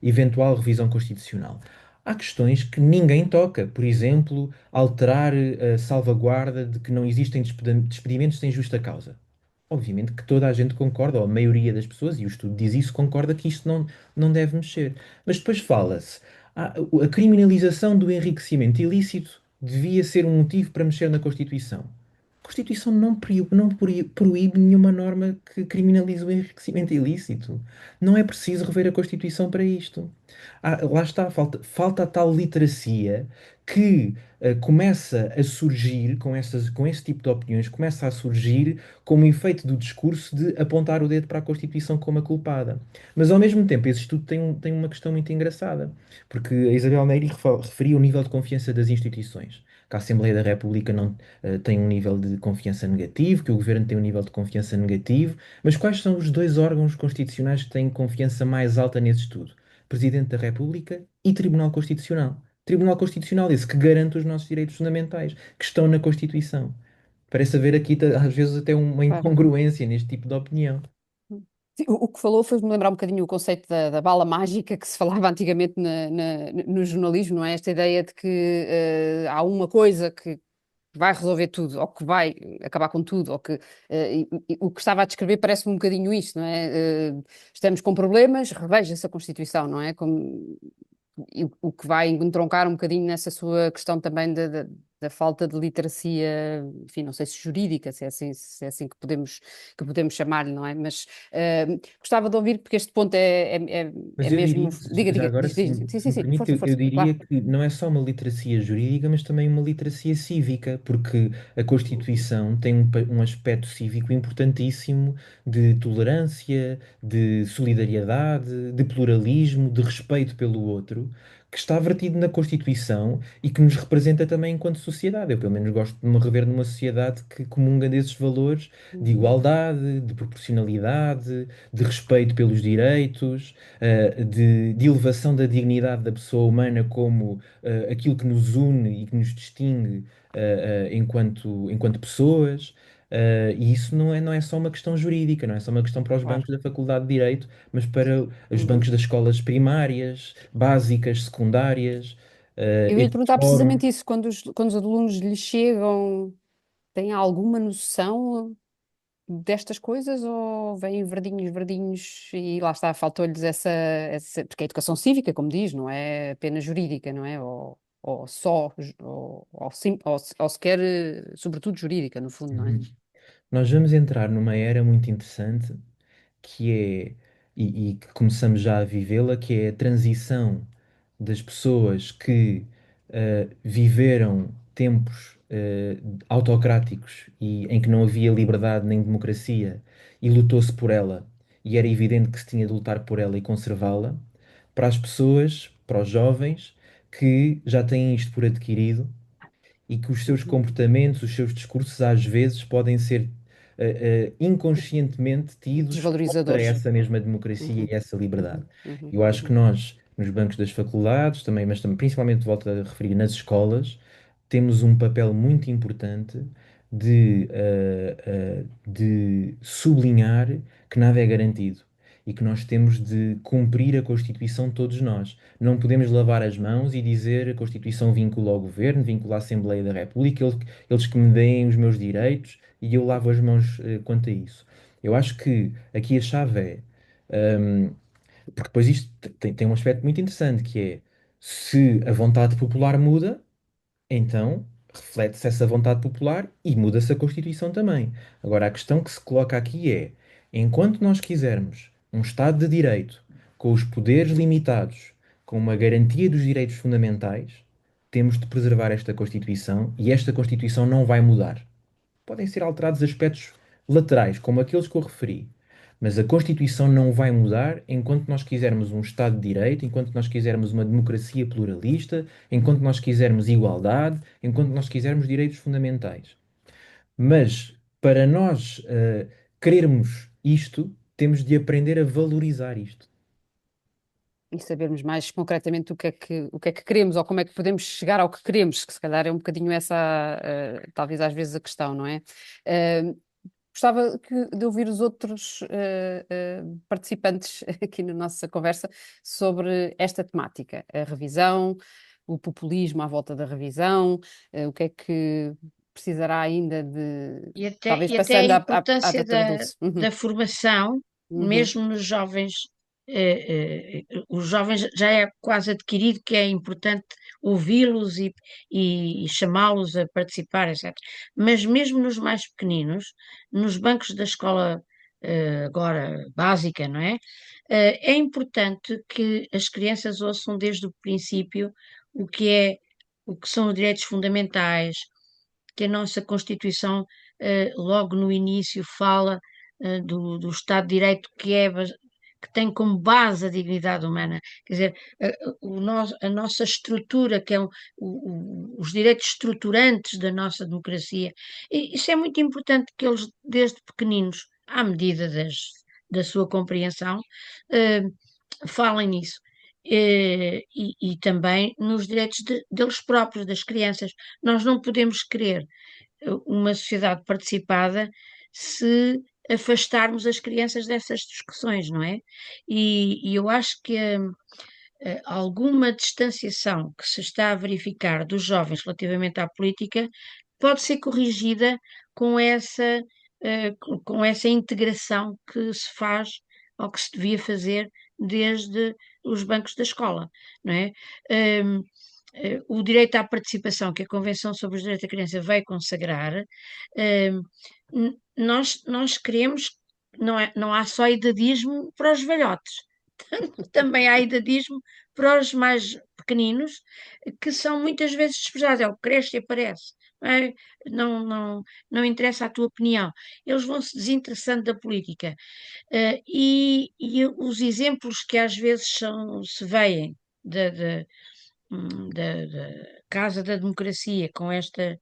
eventual revisão constitucional. Há questões que ninguém toca, por exemplo, alterar a salvaguarda de que não existem despedimentos sem justa causa. Obviamente que toda a gente concorda, ou a maioria das pessoas, e o estudo diz isso, concorda que isto não deve mexer. Mas depois fala-se, a criminalização do enriquecimento ilícito devia ser um motivo para mexer na Constituição. A Constituição não proíbe nenhuma norma que criminalize o enriquecimento ilícito. Não é preciso rever a Constituição para isto. Lá está, falta a tal literacia que começa a surgir com esse tipo de opiniões, começa a surgir como efeito do discurso de apontar o dedo para a Constituição como a culpada. Mas ao mesmo tempo, esse estudo tem uma questão muito engraçada, porque a Isabel Neri referia o nível de confiança das instituições. Que a Assembleia da República não tem um nível de confiança negativo, que o Governo tem um nível de confiança negativo, mas quais são os dois órgãos constitucionais que têm confiança mais alta nesse estudo? Presidente da República e Tribunal Constitucional. Tribunal Constitucional, esse que garante os nossos direitos fundamentais, que estão na Constituição. Parece haver aqui, às vezes, até uma Claro. incongruência neste tipo de opinião. Sim, o que falou fez-me lembrar um bocadinho o conceito da bala mágica que se falava antigamente no jornalismo, não é? Esta ideia de que há uma coisa que vai resolver tudo, ou que vai acabar com tudo, ou que o que estava a descrever parece-me um bocadinho isto, não é? Estamos com problemas, reveja-se a Constituição, não é? E o que vai entroncar um bocadinho nessa sua questão também da falta de literacia, enfim, não sei se jurídica, se é assim que podemos chamar-lhe, não é? Mas gostava de ouvir, porque este ponto é Mas eu mesmo. diria, Diga, já diga, agora, diz, se diz. me, Sim, se sim, me sim, permite, força, eu força, diria claro. que não é só uma literacia jurídica, mas também uma literacia cívica, porque a Constituição tem um aspecto cívico importantíssimo de tolerância, de solidariedade, de pluralismo, de respeito pelo outro, que está vertido na Constituição e que nos representa também enquanto sociedade. Eu, pelo menos, gosto de me rever numa sociedade que comunga desses valores de Uhum. igualdade, de proporcionalidade, de respeito pelos direitos, de elevação da dignidade da pessoa humana como aquilo que nos une e que nos distingue enquanto pessoas. E isso não é só uma questão jurídica, não é só uma questão para os Claro. bancos da Faculdade de Direito, mas para os bancos Uhum. das escolas primárias, básicas, secundárias, Eu ia lhe estes perguntar fóruns. precisamente isso, quando os alunos lhe chegam, têm alguma noção destas coisas ou vêm verdinhos, verdinhos e lá está, faltou-lhes porque a educação cívica, como diz, não é apenas jurídica, não é? Ou só, ou sequer, sobretudo jurídica, no fundo, não é? Uhum. Nós vamos entrar numa era muito interessante que é, e que começamos já a vivê-la, que é a transição das pessoas que viveram tempos autocráticos e em que não havia liberdade nem democracia e lutou-se por ela, e era evidente que se tinha de lutar por ela e conservá-la, para as pessoas, para os jovens que já têm isto por adquirido e que os seus Uhum. comportamentos, os seus discursos, às vezes podem ser inconscientemente tidos contra Desvalorizadores. essa mesma democracia Uhum. e essa liberdade. Uhum. Uhum. Eu acho que Uhum. nós, nos bancos das faculdades, também, mas também, principalmente, volto a referir, nas escolas, temos um papel muito importante de sublinhar que nada é garantido e que nós temos de cumprir a Constituição todos nós. Não podemos lavar as mãos e dizer a Constituição vincula ao Governo, vincula à Assembleia da República, eles que me deem os meus direitos e eu lavo as mãos quanto a isso. Eu acho que aqui a chave porque depois isto tem um aspecto muito interessante que é se a vontade popular muda, então reflete-se essa vontade popular e muda-se a Constituição também. Agora, a questão que se coloca aqui é: enquanto nós quisermos um Estado de Direito com os poderes limitados, com uma garantia dos direitos fundamentais, temos de preservar esta Constituição e esta Constituição não vai mudar. Podem ser alterados aspectos laterais, como aqueles que eu referi. Mas a Constituição não vai mudar enquanto nós quisermos um Estado de Direito, enquanto nós quisermos uma democracia pluralista, enquanto nós quisermos igualdade, enquanto nós quisermos direitos fundamentais. Mas para nós querermos isto, temos de aprender a valorizar isto. E sabermos mais concretamente o que é que queremos ou como é que podemos chegar ao que queremos, que se calhar é um bocadinho essa, talvez às vezes a questão, não é? Eh, Gostava de ouvir os outros participantes aqui na nossa conversa sobre esta temática, a revisão, o populismo à volta da revisão, o que é que precisará ainda de, E até, talvez e até a passando à importância doutora da, Dulce. Uhum, da formação, uhum, mesmo nos jovens, os jovens já é quase adquirido que é importante ouvi-los e chamá-los a participar, etc. Mas mesmo nos mais pequeninos, nos bancos da escola, agora básica, não é? É importante que as crianças ouçam desde o princípio o que é, o que são os direitos fundamentais, que a nossa Constituição, logo no início, fala, do Estado de Direito que tem como base a dignidade humana. Quer dizer, a nossa estrutura, que é os direitos estruturantes da nossa democracia. E isso é muito importante que eles, desde pequeninos, à medida da sua compreensão, eh, falem nisso. E também nos direitos deles próprios, das crianças. Nós não podemos querer uma sociedade participada se afastarmos as crianças dessas discussões, não é? E eu acho que alguma distanciação que se está a verificar dos jovens relativamente à política pode ser corrigida com com essa integração que se faz ou que se devia fazer desde os bancos da escola, não é? o direito à participação que a Convenção sobre os Direitos da Criança veio consagrar, nós queremos, não há só idadismo para os velhotes, também há idadismo para os mais pequeninos, que são muitas vezes desprezados, é o que cresce e aparece. Não, não, não interessa a tua opinião. Eles vão se desinteressando da política. E os exemplos que às vezes se veem da Casa da Democracia, com estas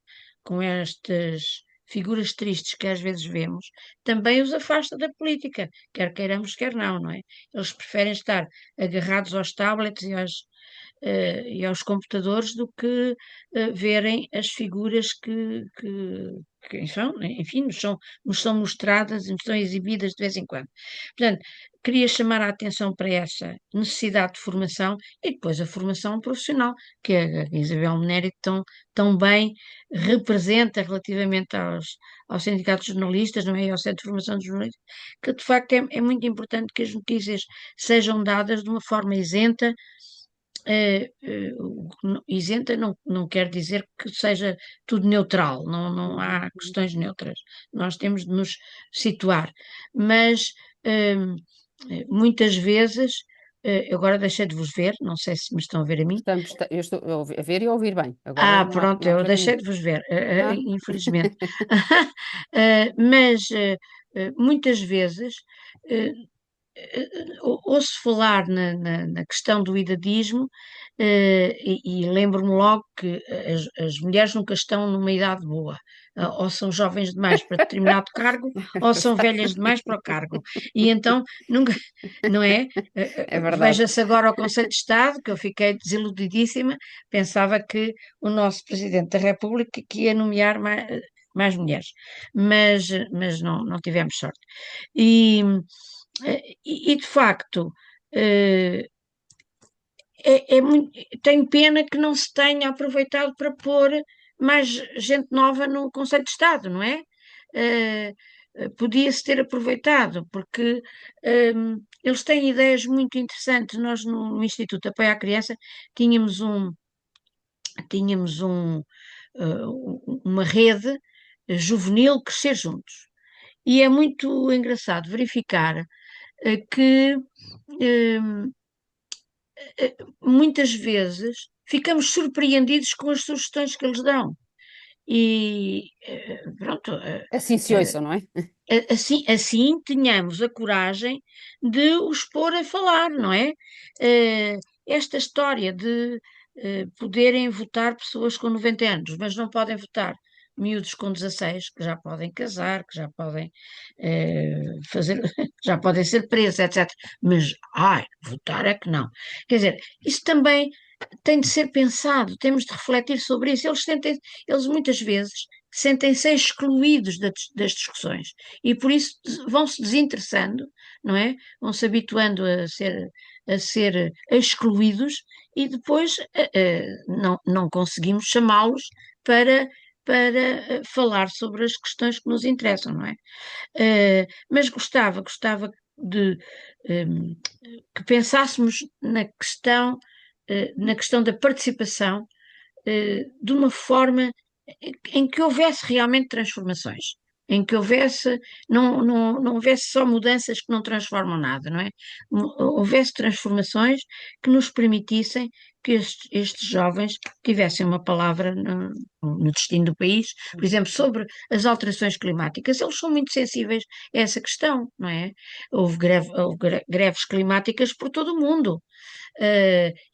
figuras tristes que às vezes vemos, também os afasta da política, quer queiramos, quer não, não é? Eles preferem estar agarrados aos tablets e aos computadores do que verem as figuras que enfim, nos são mostradas e nos são exibidas de vez em quando. Portanto, queria chamar a atenção para essa necessidade de formação e depois a formação profissional, que a Isabel Menério tão bem representa relativamente aos sindicatos de jornalistas, não é? E ao Centro de Formação de Jornalistas, que de facto é muito importante que as notícias sejam dadas de uma forma isenta. Isenta não quer dizer que seja tudo neutral, não há questões neutras, nós temos de nos situar, mas muitas vezes, eu agora deixei de vos ver, não sei se me estão a ver a mim. Eu estou a ver e a ouvir bem. Agora Pronto, não há eu problema deixei nenhum. de vos ver, Ah, infelizmente. Mas muitas vezes eh, ouço falar na questão do idadismo, e lembro-me logo que as mulheres nunca estão numa idade boa. Ou são jovens demais para determinado cargo, ou são velhas demais para o cargo. E então, nunca, não é? é verdade. Veja-se agora o Conselho de Estado, que eu fiquei desiludidíssima, pensava que o nosso Presidente da República que ia nomear mais mulheres, mas não tivemos sorte. E de facto, eh, tenho pena que não se tenha aproveitado para pôr mais gente nova no Conselho de Estado, não é? Eh, Podia-se ter aproveitado, porque eles têm ideias muito interessantes. Nós, no Instituto de Apoio à Criança, tínhamos tínhamos uma rede juvenil Crescer Juntos. E é muito engraçado verificar que muitas vezes ficamos surpreendidos com as sugestões que eles dão. E pronto, Assim se ouçam, não é? assim tenhamos a coragem de os pôr a falar, não é? Eh, Esta história de poderem votar pessoas com 90 anos, mas não podem votar miúdos com 16, que já podem casar, que já podem fazer, já podem ser presos, etc. Mas, votar é que não. Quer dizer, isso também tem de ser pensado, temos de refletir sobre isso. Eles muitas vezes sentem-se excluídos das discussões e por isso vão-se desinteressando, não é? Vão-se habituando a ser excluídos e depois não conseguimos chamá-los para falar sobre as questões que nos interessam, não é? Mas gostava de que pensássemos na questão da participação de uma forma em que houvesse realmente transformações, em que não houvesse só mudanças que não transformam nada, não é? Houvesse transformações que nos permitissem que estes jovens tivessem uma palavra no destino do país, por exemplo, sobre as alterações climáticas. Eles são muito sensíveis a essa questão, não é? Houve greves climáticas por todo o mundo.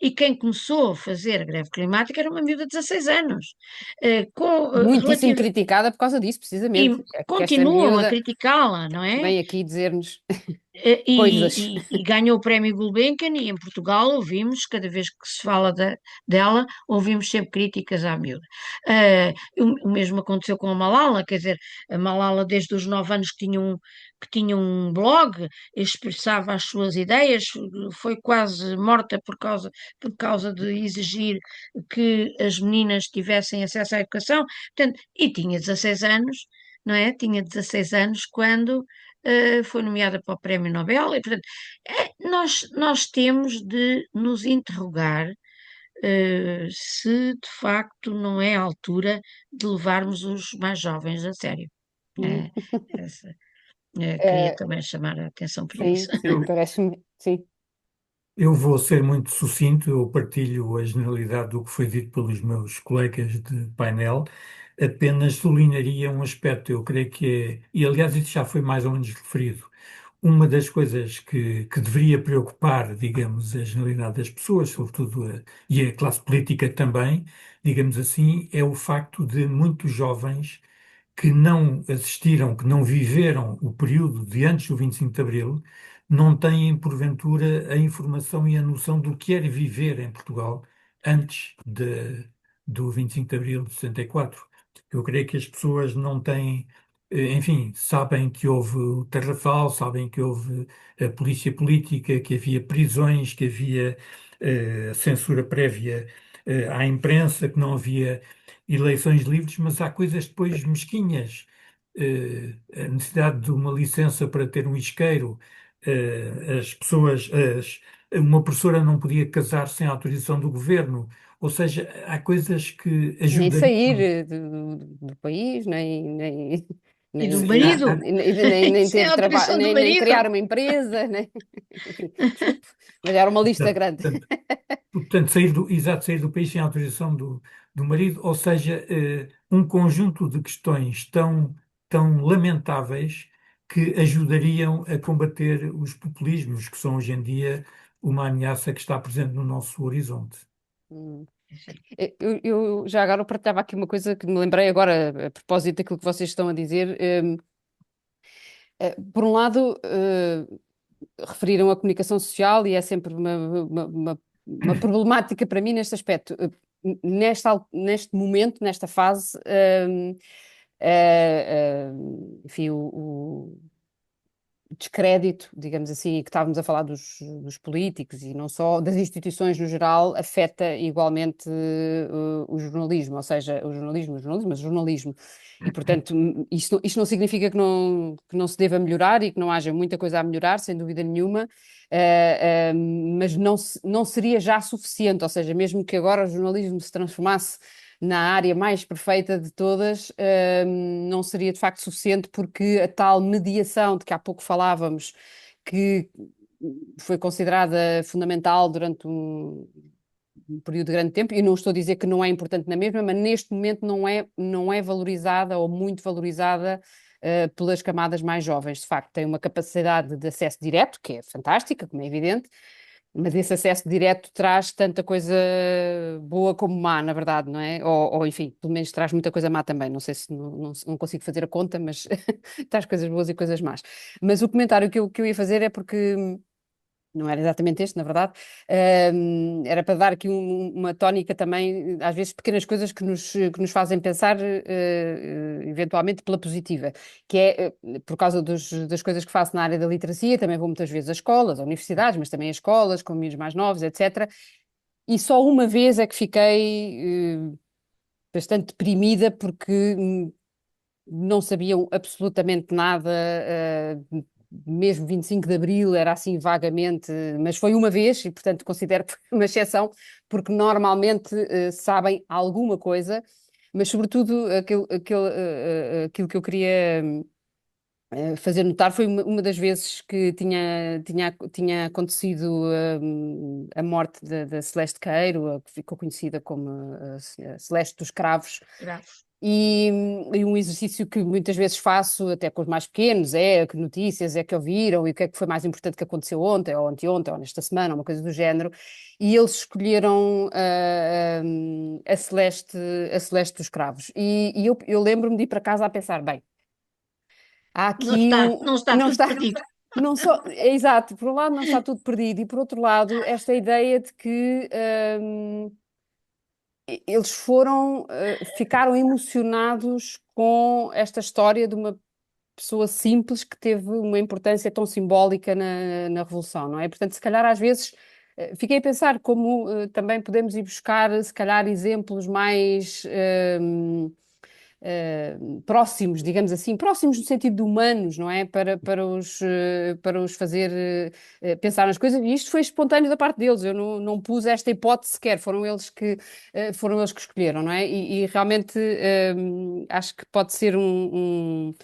E quem começou a fazer a greve climática era uma miúda de 16 anos. Muitíssimo criticada por causa disso, E precisamente. Que esta continuam a miúda criticá-la, não é? vem aqui dizer-nos E, coisas. e ganhou o prémio Gulbenkian e em Portugal ouvimos, cada vez que se fala dela, ouvimos sempre críticas à miúda. O mesmo aconteceu com a Malala, quer dizer, a Malala desde os 9 anos que tinha um blog, expressava as suas ideias, foi quase morta por causa de exigir que as meninas tivessem acesso à educação, portanto, e tinha 16 anos, não é? Tinha 16 anos quando foi nomeada para o Prémio Nobel, e portanto, nós temos de nos interrogar se de facto não é a altura de levarmos os mais jovens a sério. Hum. Essa- queria Eh, também chamar a atenção para isso. sim, sim, Eu, parece-me, sim. eu vou ser muito sucinto, eu partilho a generalidade do que foi dito pelos meus colegas de painel, apenas sublinharia um aspecto, eu creio que é, e aliás isso já foi mais ou menos referido, uma das coisas que deveria preocupar, digamos, a generalidade das pessoas, sobretudo e a classe política também, digamos assim, é o facto de muitos jovens que não assistiram, que não viveram o período de antes do 25 de Abril, não têm, porventura, a informação e a noção do que era viver em Portugal antes do 25 de Abril de 64. Eu creio que as pessoas não têm, enfim, sabem que houve o Tarrafal, sabem que houve a polícia política, que havia prisões, que havia censura prévia à imprensa, que não havia eleições livres, mas há coisas depois mesquinhas. A necessidade de uma licença para ter um isqueiro, as pessoas, uma professora não podia casar sem autorização do governo. Ou seja, há coisas que Nem sair ajudariam. do país, E do nem, Há- marido? há- nem Sem ter trabalho, autorização do nem marido? criar uma empresa, enfim, desculpe, mas era uma lista Portanto, grande. portanto, sair do país sem autorização do marido, ou seja, um conjunto de questões tão lamentáveis que ajudariam a combater os populismos, que são hoje em dia uma ameaça que está presente no nosso horizonte. Hum. Eu já agora partilhava aqui uma coisa que me lembrei agora, a propósito daquilo que vocês estão a dizer. Por um lado, referiram a comunicação social e é sempre uma problemática para mim neste aspecto. Neste momento, nesta fase, enfim, o descrédito, digamos assim, que estávamos a falar dos políticos e não só das instituições no geral, afeta igualmente o jornalismo, ou seja, mas o jornalismo. E, portanto, isto não significa que não se deva melhorar e que não haja muita coisa a melhorar, sem dúvida nenhuma, mas não seria já suficiente, ou seja, mesmo que agora o jornalismo se transformasse na área mais perfeita de todas, não seria de facto suficiente, porque a tal mediação de que há pouco falávamos, que foi considerada fundamental durante um período de grande tempo, e não estou a dizer que não é importante na mesma, mas neste momento não é valorizada ou muito valorizada. Pelas camadas mais jovens, de facto, tem uma capacidade de acesso direto, que é fantástica, como é evidente, mas esse acesso direto traz tanta coisa boa como má, na verdade, não é? Enfim, pelo menos traz muita coisa má também. Não sei se não consigo fazer a conta, mas traz coisas boas e coisas más. Mas o comentário que eu ia fazer é porque não era exatamente este, na verdade, era para dar aqui uma tónica também, às vezes pequenas coisas que nos fazem pensar, eventualmente pela positiva, que é, por causa das coisas que faço na área da literacia, também vou muitas vezes às escolas, às universidades, mas também às escolas, com meninos mais novos, etc. E só uma vez é que fiquei, bastante deprimida porque não sabiam absolutamente nada, mesmo 25 de Abril era assim vagamente, mas foi uma vez e, portanto, considero que foi uma exceção, porque normalmente sabem alguma coisa, mas, sobretudo, aquilo que eu queria fazer notar foi uma das vezes que tinha acontecido a morte da Celeste Queiro, a que ficou conhecida como a Celeste dos Cravos. Graças. E, e um exercício que muitas vezes faço, até com os mais pequenos, é que notícias é que ouviram e o que é que foi mais importante que aconteceu ontem, ou anteontem, ou nesta semana, uma coisa do género. E eles escolheram a Celeste dos Cravos. E eu lembro-me de ir para casa a pensar, bem, há aqui Não está não tudo está, perdido. não só, é exato, por um lado não está tudo perdido, e por outro lado, esta ideia de que eles ficaram emocionados com esta história de uma pessoa simples que teve uma importância tão simbólica na Revolução, não é? Portanto, se calhar às vezes fiquei a pensar como também podemos ir buscar, se calhar, exemplos mais próximos, digamos assim, próximos no sentido de humanos, não é? Para os fazer pensar nas coisas, e isto foi espontâneo da parte deles, eu não pus esta hipótese sequer, foram eles que escolheram, não é? E realmente acho que pode ser um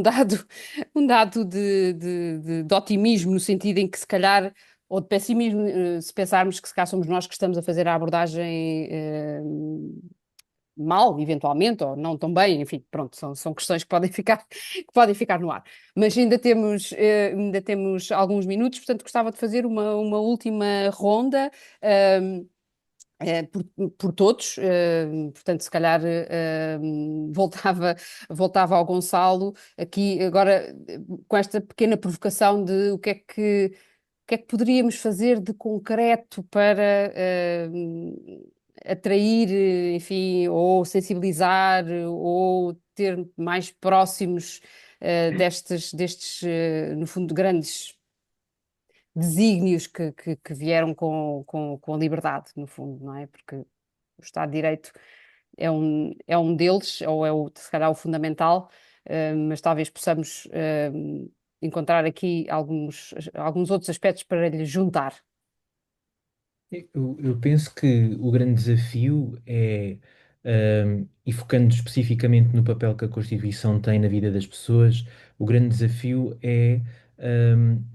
dado, um dado de otimismo, no sentido em que se calhar, ou de pessimismo, se pensarmos que se calhar somos nós que estamos a fazer a abordagem mal, eventualmente, ou não tão bem, enfim, pronto, são questões que podem ficar, que podem ficar no ar. Mas ainda temos alguns minutos, portanto gostava de fazer uma última ronda. ehm, por, por todos, portanto, se calhar voltava ao Gonçalo aqui agora com esta pequena provocação de o que é que poderíamos fazer de concreto para atrair, enfim, ou sensibilizar, ou ter mais próximos destes, no fundo, grandes desígnios que vieram com a liberdade, no fundo, não é? Porque o Estado de Direito é um deles, ou é se calhar o fundamental, mas talvez possamos encontrar aqui alguns outros aspectos para lhe juntar. Eu penso que o grande desafio é, e focando especificamente no papel que a Constituição tem na vida das pessoas, o grande desafio é,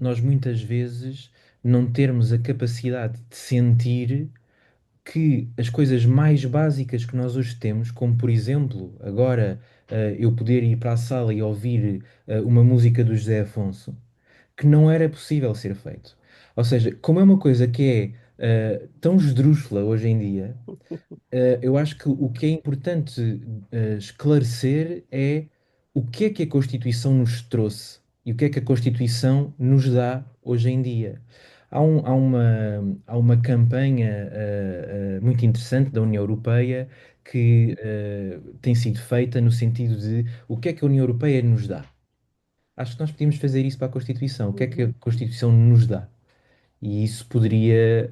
nós muitas vezes não termos a capacidade de sentir que as coisas mais básicas que nós hoje temos, como por exemplo, agora, eu poder ir para a sala e ouvir, uma música do José Afonso, que não era possível ser feito. Ou seja, como é uma coisa que é tão esdrúxula hoje em dia, eu acho que o que é importante esclarecer é o que é que a Constituição nos trouxe e o que é que a Constituição nos dá hoje em dia. Há uma campanha muito interessante da União Europeia que tem sido feita no sentido de o que é que a União Europeia nos dá. Acho que nós podíamos fazer isso para a Constituição. O que é que a Uhum. Constituição nos dá? E isso poderia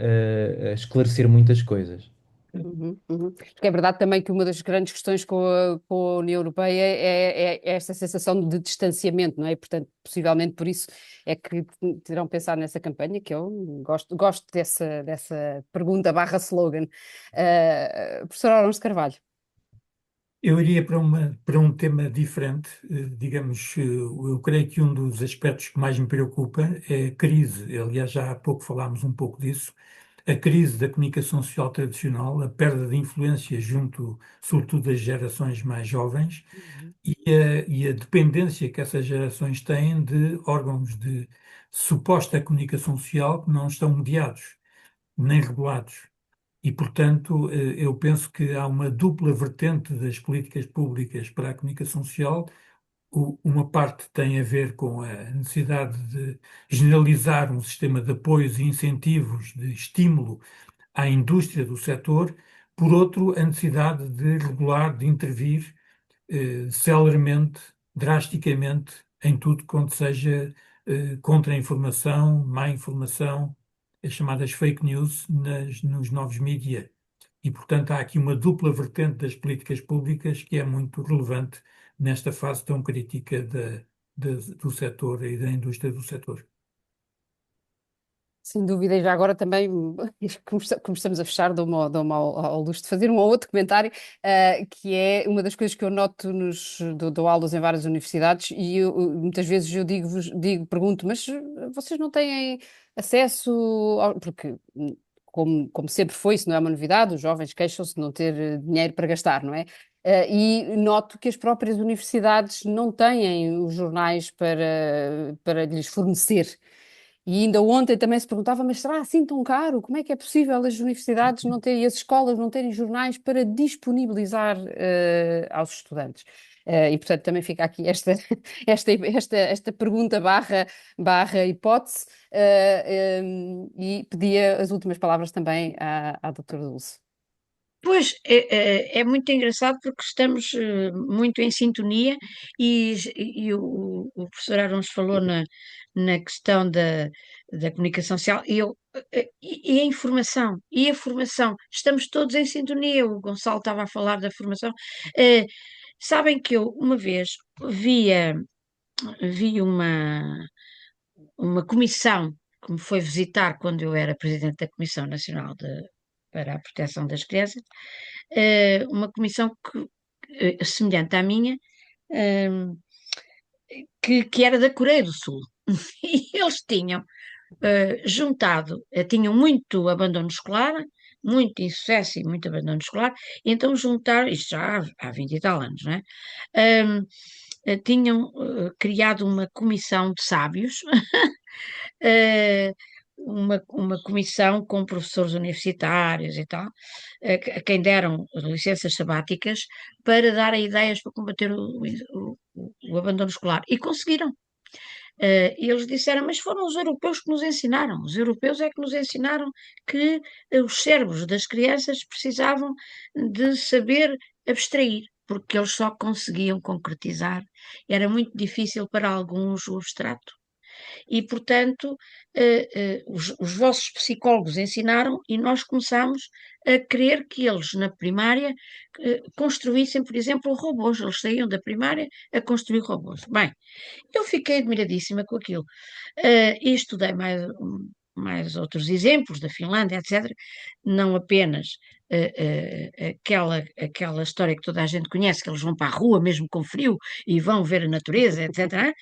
esclarecer muitas coisas. Uhum, uhum. Porque é verdade também que uma das grandes questões com a União Europeia é esta sensação de distanciamento, não é? E, portanto, possivelmente por isso é que terão pensado nessa campanha, que eu gosto dessa pergunta barra slogan. Professor Arons de Carvalho. Eu iria para um tema diferente, digamos, eu creio que um dos aspectos que mais me preocupa é a crise. Aliás, já há pouco falámos um pouco disso. A crise da comunicação social tradicional, a perda de influência junto, sobretudo, das gerações mais jovens Uhum, e a dependência que essas gerações têm de órgãos de suposta comunicação social que não estão mediados nem regulados. E, portanto, eu penso que há uma dupla vertente das políticas públicas para a comunicação social. Uma parte tem a ver com a necessidade de generalizar um sistema de apoios e incentivos de estímulo à indústria do setor. Por outro, a necessidade de regular, de intervir celermente, drasticamente, em tudo quanto seja contra-informação, má informação, as chamadas fake news nos novos mídia. E, portanto, há aqui uma dupla vertente das políticas públicas que é muito relevante nesta fase tão crítica do setor e da indústria do setor. sem dúvida, e já agora também, como estamos a fechar, dou-me ao luxo de fazer um ou outro comentário, que é uma das coisas que eu noto dou aulas em várias universidades e muitas vezes eu pergunto, mas vocês não têm acesso porque como sempre foi, isso não é uma novidade, os jovens queixam-se de não ter dinheiro para gastar, não é? E noto que as próprias universidades não têm os jornais para lhes fornecer. E ainda ontem também se perguntava, mas será assim tão caro? Como é que é possível as universidades não terem, as escolas não terem jornais para disponibilizar aos estudantes? E portanto também fica aqui esta pergunta barra hipótese, e pedia as últimas palavras também à doutora Dulce. Pois é muito engraçado porque estamos muito em sintonia e o professor Arons falou na questão da comunicação social e a informação, e a formação. Estamos todos em sintonia. O Gonçalo estava a falar da formação. Sabem que eu uma vez vi uma comissão que me foi visitar quando eu era presidente da Comissão Nacional para a Proteção das Crianças, uma comissão semelhante à minha, eh, que era da Coreia do Sul. E eles tinham juntado, tinham muito abandono escolar, muito insucesso e muito abandono escolar, e então juntaram, isto já há 20 e tal anos, não é? Tinham criado uma comissão de sábios, uma comissão com professores universitários e tal, a quem deram licenças sabáticas para dar ideias para combater o abandono escolar. E conseguiram. E eles disseram, mas foram os europeus que nos ensinaram. Os europeus é que nos ensinaram que os cérebros das crianças precisavam de saber abstrair, porque eles só conseguiam concretizar. Era muito difícil para alguns o abstrato. E, portanto, os vossos psicólogos ensinaram e nós começámos a querer que eles, na primária, construíssem, por exemplo, robôs. Eles saíam da primária a construir robôs. Bem, eu fiquei admiradíssima com aquilo. E estudei mais outros exemplos da Finlândia, etc. Não apenas aquela história que toda a gente conhece, que eles vão para a rua mesmo com frio e vão ver a natureza, etc.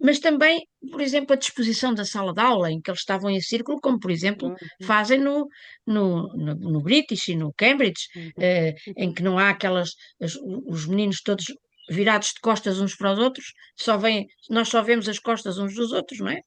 Mas também, por exemplo, a disposição da sala de aula, em que eles estavam em círculo, como por exemplo Uhum, fazem no British e no Cambridge, em que não há os meninos todos virados de costas uns para os outros, nós só vemos as costas uns dos outros, não é?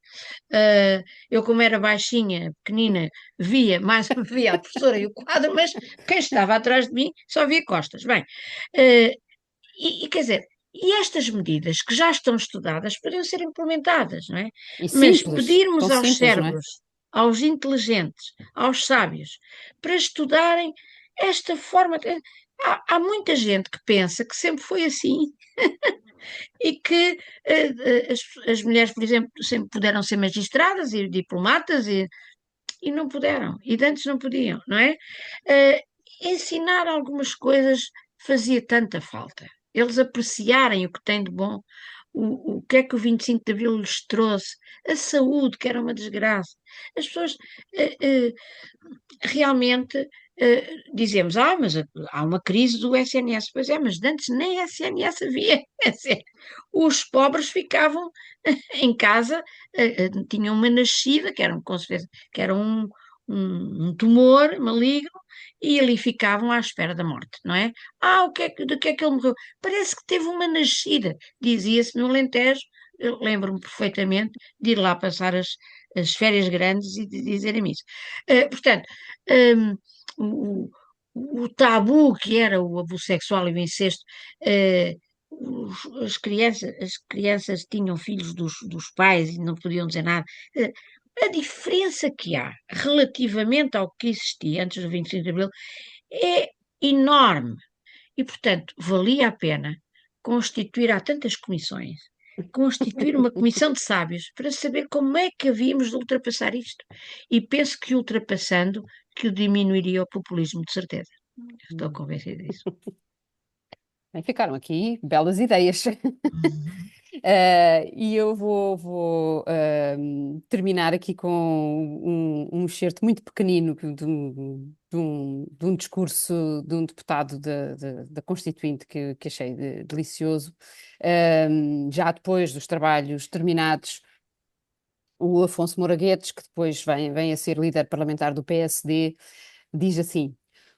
Eu, como era baixinha, pequenina, via a professora e o quadro, mas quem estava atrás de mim só via costas. Bem, quer dizer, e estas medidas que já estão estudadas poderiam ser implementadas, não é? E Mas simples, tão pedirmos aos simples, não é? cérebros, aos inteligentes, aos sábios, para estudarem esta forma. Há muita gente que pensa que sempre foi assim e que as mulheres, por exemplo, sempre puderam ser magistradas e diplomatas e não puderam, e de antes não podiam, não é? Ensinar algumas coisas fazia tanta falta. Eles apreciarem o que têm de bom, o que é que o 25 de Abril lhes trouxe, a saúde, que era uma desgraça. As pessoas realmente dizemos, mas há uma crise do SNS. Pois é, mas antes nem SNS havia. Quer dizer, os pobres ficavam em casa, tinham uma nascida, que era um tumor maligno, e ali ficavam à espera da morte, não é? Do que é que ele morreu? Parece que teve uma nascida, dizia-se no Alentejo. Eu lembro-me perfeitamente de ir lá passar as férias grandes e de dizerem isso. Portanto, o, o tabu que era o abuso sexual e o incesto, as crianças tinham filhos dos pais e não podiam dizer nada. A diferença que há relativamente ao que existia antes do 25 de Abril é enorme. E, portanto, valia a pena constituir, há tantas comissões, constituir uma comissão de sábios para saber como é que havíamos de ultrapassar isto. E penso que ultrapassando, que o diminuiria o populismo, de certeza. Estou convencida disso. Bem, ficaram aqui belas ideias. E eu vou terminar aqui com um excerto muito pequenino de um discurso de um deputado da Constituinte que achei delicioso. Já depois dos trabalhos terminados, o Afonso Moura Guedes, que depois vem a ser líder parlamentar do PSD, diz assim: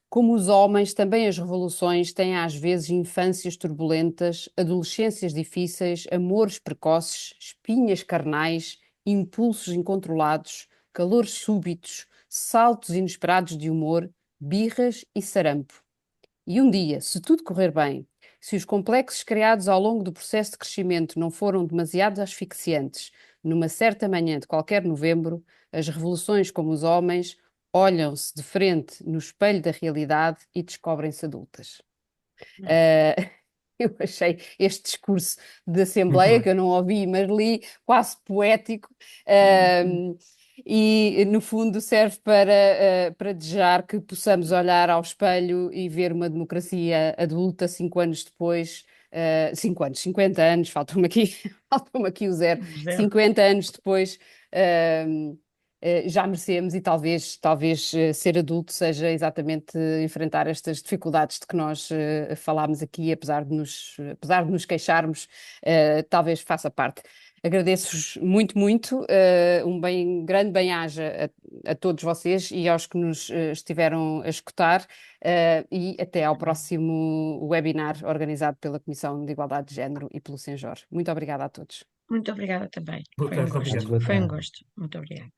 como os homens, também as revoluções têm às vezes infâncias turbulentas, adolescências difíceis, amores precoces, espinhas carnais, impulsos incontrolados, calores súbitos, saltos inesperados de humor, birras e sarampo. E um dia, se tudo correr bem, se os complexos criados ao longo do processo de crescimento não foram demasiado asfixiantes, numa certa manhã de qualquer novembro, as revoluções, como os homens, olham-se de frente no espelho da realidade e descobrem-se adultas. Eu achei este discurso de Assembleia, que eu não ouvi, mas li, quase poético, e no fundo serve para desejar que possamos olhar ao espelho e ver uma democracia adulta 5 anos depois, 5 anos, 50 anos, faltam-me aqui, faltam-me aqui o zero, Zero. 50 anos depois, já merecemos e talvez ser adulto seja exatamente enfrentar estas dificuldades de que nós falámos aqui, apesar de nos queixarmos, talvez faça parte. Agradeço-vos muito, muito, grande bem-aja a todos vocês e aos que nos estiveram a escutar, e até ao próximo webinar organizado pela Comissão de Igualdade de Género e pelo Senjor. Muito obrigada a todos. Muito obrigada também. Boa Foi um tarde, gosto. obrigado. Boa Foi um tarde. gosto. Muito obrigada.